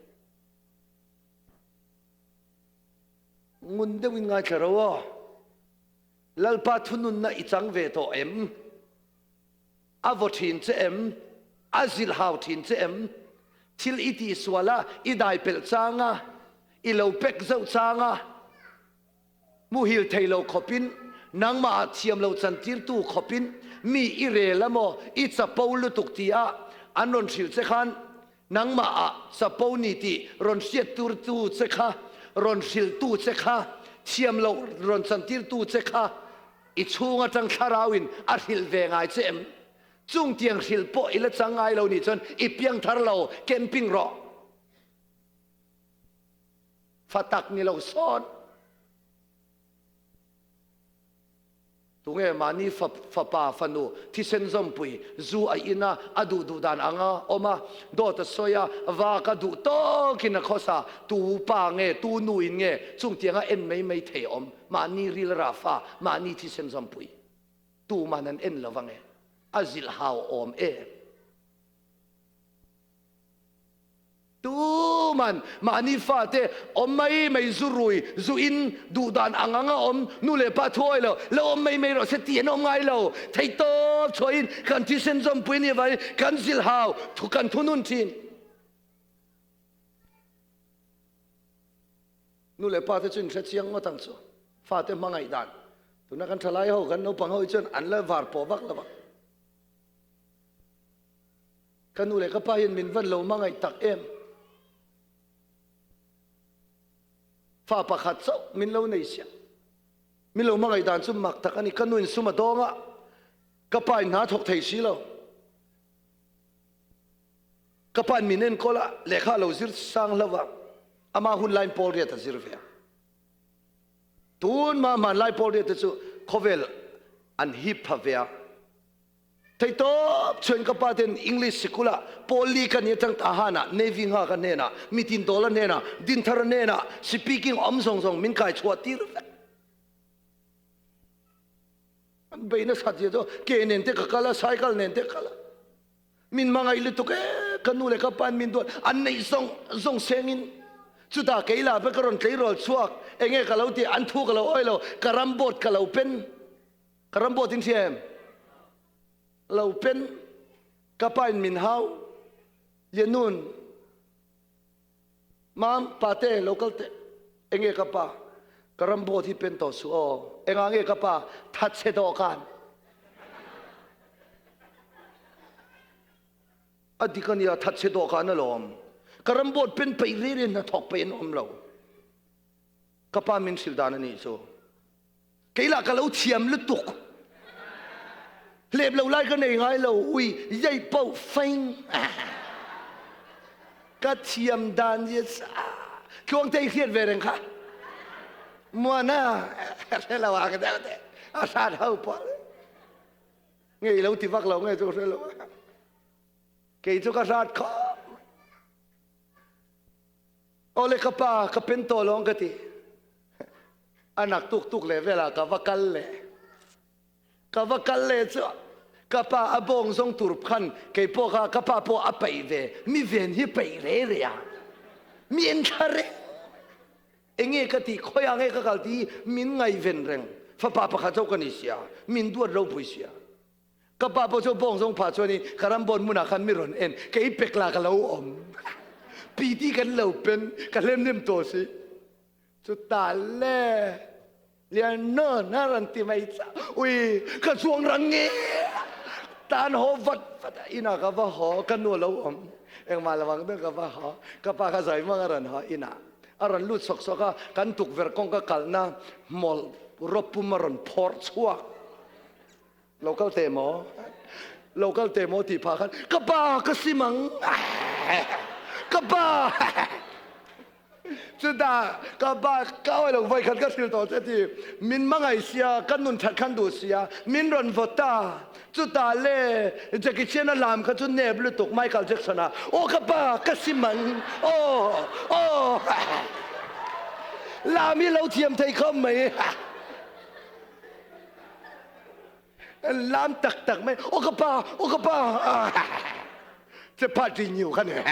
ngun dewin ngai tharawa lalpa thunun na ichang ve to em avothin che em azil haw thin che em thil iti swala idai pel changa ilo pek zau changa muhil thailo khopin nangma thiam lo chantir tu khopin mi ire lamo i chapol tuktia anon thil che khan nangma a chapol ni ti ron siat tur tu che kha ron sil tu che kha thiam lo ron chantir tu che kha i chunga tang tharawin a hil ve ngai che em chung tiang hil po ila changai lo ni chon i piang thar lo camping ro fatak ni lo son tunge mani fa pa fanu thi sen zom pui zu a ina adu du dan anga oma do ta soya wa ka du to kin khosa tu pa nge tu nu in nge chung tianga en mei the om mani ril rafa mani thi sen zom pui tu manan en lawange azil haw om tu man mani fa te om mai zurui zu in du dan anganga om nu le pa thoi lo om mai ro se tien om ngai lo thei to choin kan ti sen zom pui ni vai kan zil haw thu kan thunun thin nu le pa te chin se chiang ma tang chu fa te mangai dan tu na kan thalai ho kan no pang ho chen an la var po bak la bak kan nu le ka pa yin min van lo mangai tak em fa pakhat so min lo nei sia min lo mangai dan chu mak tak ani kanuin suma donga ka pai na thok thei si lo ka pan minen kola lekha lo zir sang lawa ama hun line pol ria ta zir ve tun ma man line pol ria ta chu khovel an hip phavia thei to chen ka pa ten english sikula poli kan ye tang tahana navy nga ka nena mitin dollar nena din thar nena speaking om song song min kai chwa tir an beina satye do ke nen te ka kala cycle nen te kala min mangai le to ke kanu le ka pan min do an nei song song sengin chuta keila pe karon tleirol chuak enge kalauti an thu kalo oilo karambot kalau pen karambot in thiam lau pen kapain min hau yenun mam pate local te enge kapa karambo thi pen to su o enga nge kapa that se do kan adikania that se do kan lom karambo pen pe ri na thok pen om lo kapa min sildan ni so keila kalau thiam lu tuk lệp lâu lai cái này ngay lâu ui dây bầu phanh cái thiềm đàn gì sa chuông tây khiết về đằng khác mua na thế là cái đó thế à sao đâu bỏ ngày lâu thì vác lâu ngày tôi sẽ lâu cái chỗ cái sát khó ole kapa kapento long cái gì anak tuk tuk le về là kavakal le cho kapa abong song tur khan ke po kapa po apai ve mi ven hi pai re re ya mien thare enge ka ti khoya nge ka kal ti min ngai ven reng fa pa pa kha chau ka ni sia min duat ro pui sia kapa po cho bong song pha cho ni karam bon muna khan mi ron en ke pek la ka lo om pi ti kan lo pen ka lem nem to si chu ta le Lianhnuna ran ti mai cha ui ka chuang rang nge tan ho vat ina ka va ho kan nu lo om eng ma lawang de ka va ho ka pa ka zai ma ran ho ina aran lut sok soka kan tuk ver kong ka kalna mol ropumaron por chua local temo ti pha khan ka pa ka simang ka pa จุดากบ้าก้าวไอ้ลงไฟขันก็สิลต่อเสียทีมินมังไอเสียกันนุนทัดขันดูเสียมินรอนฟอตาจุดาเล่จะกิเชนลามขันจุดเนบลุตุกไมเคิลแจ็คสันโอ้กบ้ากสิมันโอ้ลามีเราเทียมไทยเขาไหมลามตักไหมโอ้กบ้าจะพาจริงอยู่ขันเนี่ย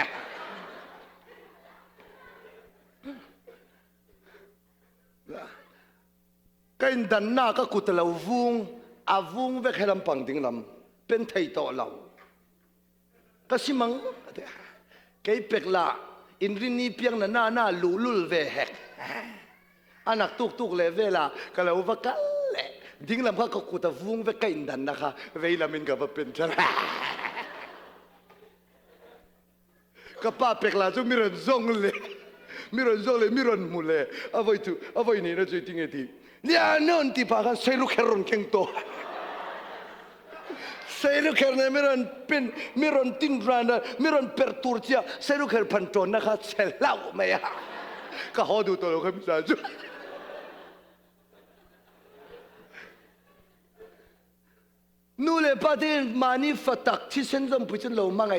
ก็อินดันน่าก็กุตลาวุงอาวุงเวกให้ลำปังดิ้งลำเป็นไทยต่อเราก็สิมังก็อีเป็กละอินรินีเพียงน่าลุลเวเหกอันนักตุกเลเวลาก็เราว่ากันแหละดิ้งลำก็กุตวุงเวกก็อินดันนะคะเวลามินกับเป็นจังก็ป้าเป็กละจุมิรันซงเลยมิรันมูเลยเอาไว้นี่นะจุดทิ้งทีเนี่ยนั่นที่พากันเซลุเครอนเก่งโตเซลุเครเนี่ยมิรันตินรันมิรันเปิดตูร์เจียเซลุเครพันโจนนะคะเซลาวไม่อะก็หอดูตัวเราครับมิสาจุนู่นเลยป้าที่มานี่ฟัดตักที่เส้นจำปุจจนเรามั่งไง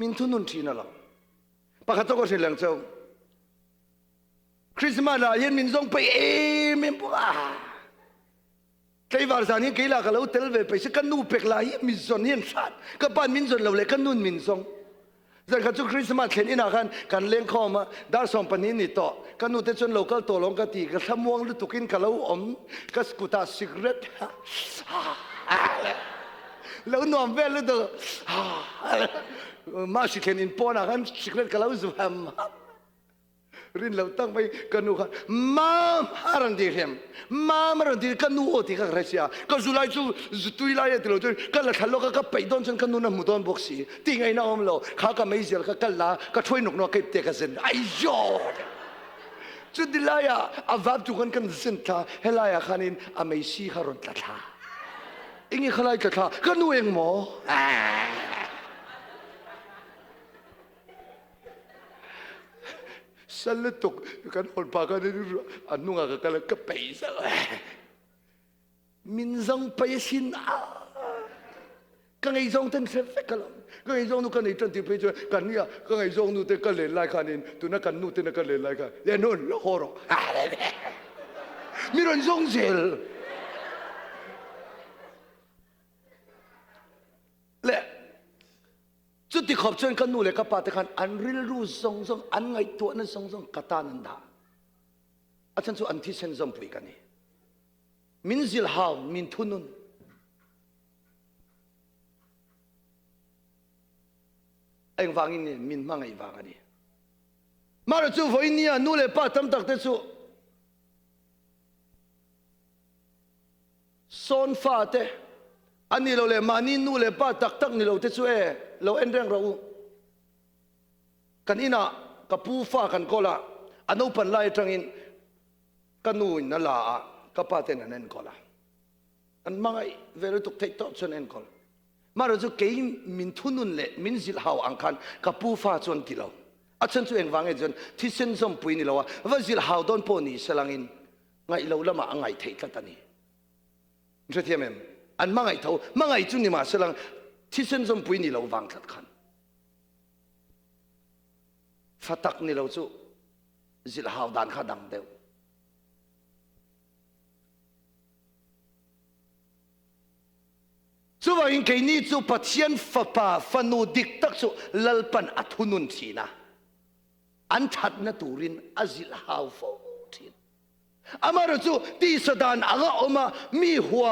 มินทุนุนทีนั่นหรอปากตัวก็เสียงเจ้าคริสต์มาสยันมินซงไปมินปัวใครวาร์ซานี่กี่ล่ะก็เราเตลเวไปสักกันนูเป็กลายมินซอนยันสัตก็ปานมินซอนเราเลยกันนูนมินซงจากกันจุคริสต์มาสเห็นอินากันเลี้ยงข้อมาดาร์สองปันนี้นี่ต่อกันนูเตจนโลกัลตัวลงกันตีกันสมองลุตุกินกันเรากันสกุตาซิกเรตแล้วนอมเวลตัวมาสิเห็นอินปอนะกันสิกเรตกันเราสุภาพรินเราตั้งไปกันนูค่ะมาฮารันดีเห็มมารันดีกันนูโอติกันเรเซียก็จุไลจูตุยไลท์เราจนกันละทะเลาะกันไปดอนจนกันนูน่ะมุดอนบ็อกซี่ที่ไงน้องเราข้าก็ไม่เจอกันละก็ช่วยนกนกเก็บเตะกันเส้นไอ้ยอจุดดีไลอะอาวับจุกันกันเส้นท่าเฮลายาขันินอเมซี่ฮารอนตัดท่าอิงขลายตัดท่ากันนูเองหมอสัลตุกกันคนพากันนี่อันนุ่งอะไรกันแล้วก็ไปซะมินซังไปสินะกันไอ้ซงตั้งเสร็จกันแล้วกันไอ้ซงนู่นกันไอ้ตั้งที่ไปจนกันเนี่ยกันไอ้ซงนู่นเตะกันเลยไล่กันนี่ตัวนั้นกันนู่นเตะกันเลยไล่กันเดี๋ยวนู่นละฮอร์มีรอนซงเซลเละจุดที่ขอบชนกันนู่นเลยกับปาตะกันอันริลรู้ซงอันไงตัวนั้นซงกตานันดาอาจารย์สุอันที่เซนซอมปุยกันนี่มินซิลฮาวมินทุนุนเอ็งฟังอินนี่มินมังไงฟังอันนี้มาเราจูฟอินนี่นู่นเลยป้าทำตักเตสุโซนฟาเตอันนี้เราเลยมานี่นู่นเลยป้าตักนี่เราเตสุเราเอ็นเรื่องเรากันอินะกับผู้ฟ้ากันก็ละอันนู้นพันไล่จังอินกันนู่นนั่นละกับป้าเต้นนั่นก็ละอันมังไอเวลาตุกเทคต่อชนเอ็นก็ละมาเราจะเกี่ยมินทุนุนเละมินสิลฮาวอังคันกับผู้ฟ้าจนที่เราอาจารย์ช่วยเอ็งฟังเองจนที่เส้นสมปุยนี่เราว่าสิลฮาวโดนปนี่สลังอินไงเราละมาไงเทคกันนี่ใช่ไหมอันมังไอเท่ามังไอจุนี่มาสลังที่เส้นสมปุยนี่เราวางทัดขันฟัตักนี่เราจู่สิลฮาวดันข้าดังเดียวจู่ว่าอินเกนี่จู่ปัจจัยฟ้าป่าฟันูดิกตักจู่ลลปันอัทุนุนทีนะอันทัดนัตูรินอาสิลฮาวฟูทีอามาเราจู่ที่สดานอ่างออกมามีหัว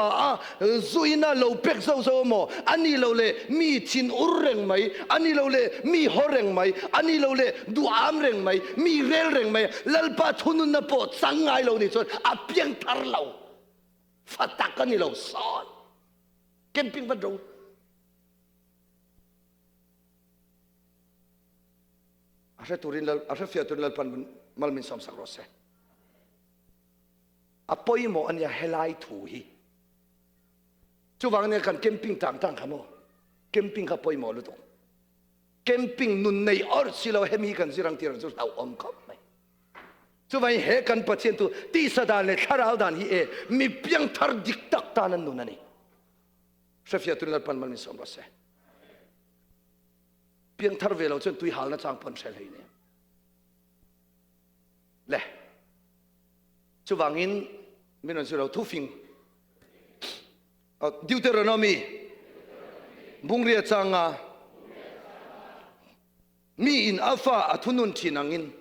ซุยน่าเราเป็กโซ่โมอันนี้เราเลยมีชินอุเร่งไหมอันนี้เราเลยมีหัวเร่งไหมอันนี้เราเลยดูอามเร่งไหมมีเรลเร่งไหมลลปัทุนุนนับปดสังไงเรานี่ส่วนอาเพียงทาร์เราฟัตักกันนี่เราสอนเก็บปิ้งบัดเราอาเรตุรินลอาเรฟิอาตุรินลปันมัลมินสอมสักรสเซอพอยโมอันยาเฮลัยถูฮีจู่วังเนี่ยกันเก็บปิ้งต่างๆขโมเก็บปิ้งกับพอยโมลุตง camping nun nei or silo hemi kan zirang tir zu tau om khop mai chu vai he kan pathian tu ti sadan le tharau dan hi e mi piang thar dik tak tanan nun ani sefia tu lar pan mal mi som ba se piang thar velo chen tui hal na chang pon sel hei ne le chu wangin minon silo thu fing Deuteronomy bungria changa mi in afa athunun thinangin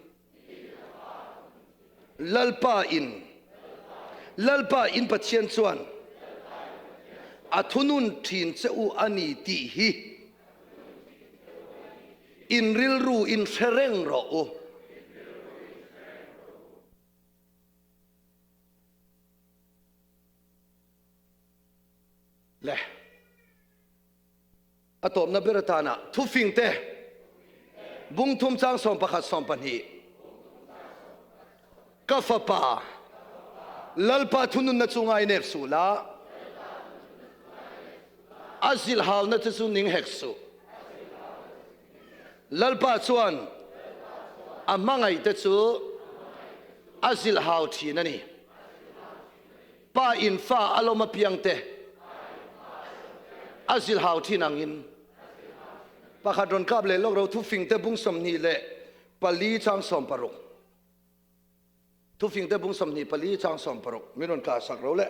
lalpa in pathian chuan athunun thin cheu ani ti hi in rilru in sereng ro u le atom na beratana thu fing te bung thum chang som pakhat som pan hi kafapa lalpa thunun na chungai nek su la azil hal na chu ning hek su lalpa chuan amangai te chu azil hau thi na ni pa in fa aloma piang te azil hau thi nangin pakadron kap le lok ro thu fing te bung som ni le pali chang som paruk thu fing te bung som ni pali chang som paruk minon ka sak ro le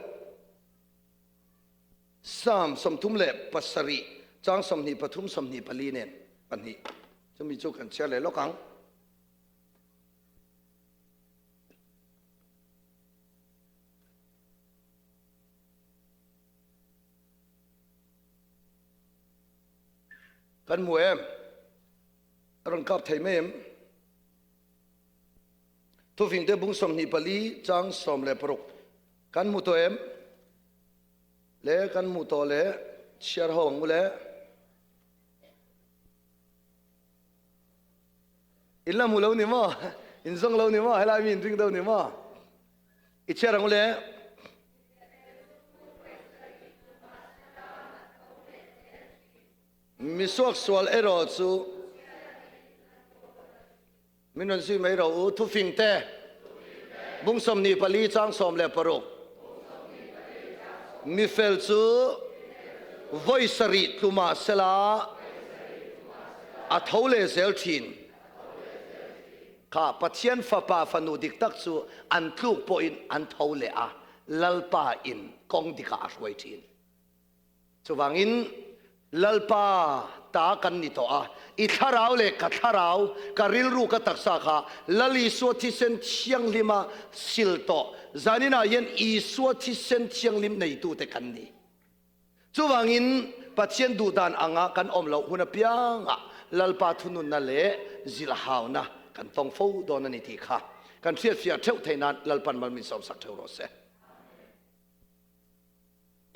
sam som thum le pasari chang som ni pathum som ni pali nen pan hi chumi chu kan che le lokang kan mu em ron kap thei mem thu fing te bung som ni pali chang som le paruk kan mu to em le kan mu to le share hong le illa mu lo ni mo in zong lo ni mo hala min ring do ni mo I share hong le misok swal ero chu minon si mai ro u thu fing te bung som ni pali chang som le paruk mi fel chu voisari tuma sela a thole zel thin kha pathian fa pa fanu dik tak chu an thluk po in an thole a lalpa in kong dika roi thin chuwangin lalpa ta kan ni to a I tharau le ka tharau ka rilru ka taksa kha lali so thi sen chiang lima sil to zanina yen I so thi sen chiang lim nei tu te kan ni chuwangin pathian du dan anga kan om lo huna pianga lalpa thunun na le zil hauna kan tong fo don ani ti kha kan thia fia theu theinan lalpan mal min som sak theu ro se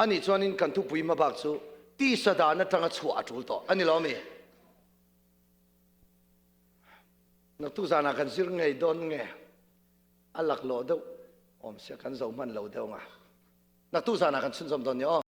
ani chuanin kan thu pui ma bak chu ti sadana tanga chu atul to ani lo mi na tu zana kan sir ngai don nge alak lo do om se kan zo man lo do nga na tu zana kan chun som don yo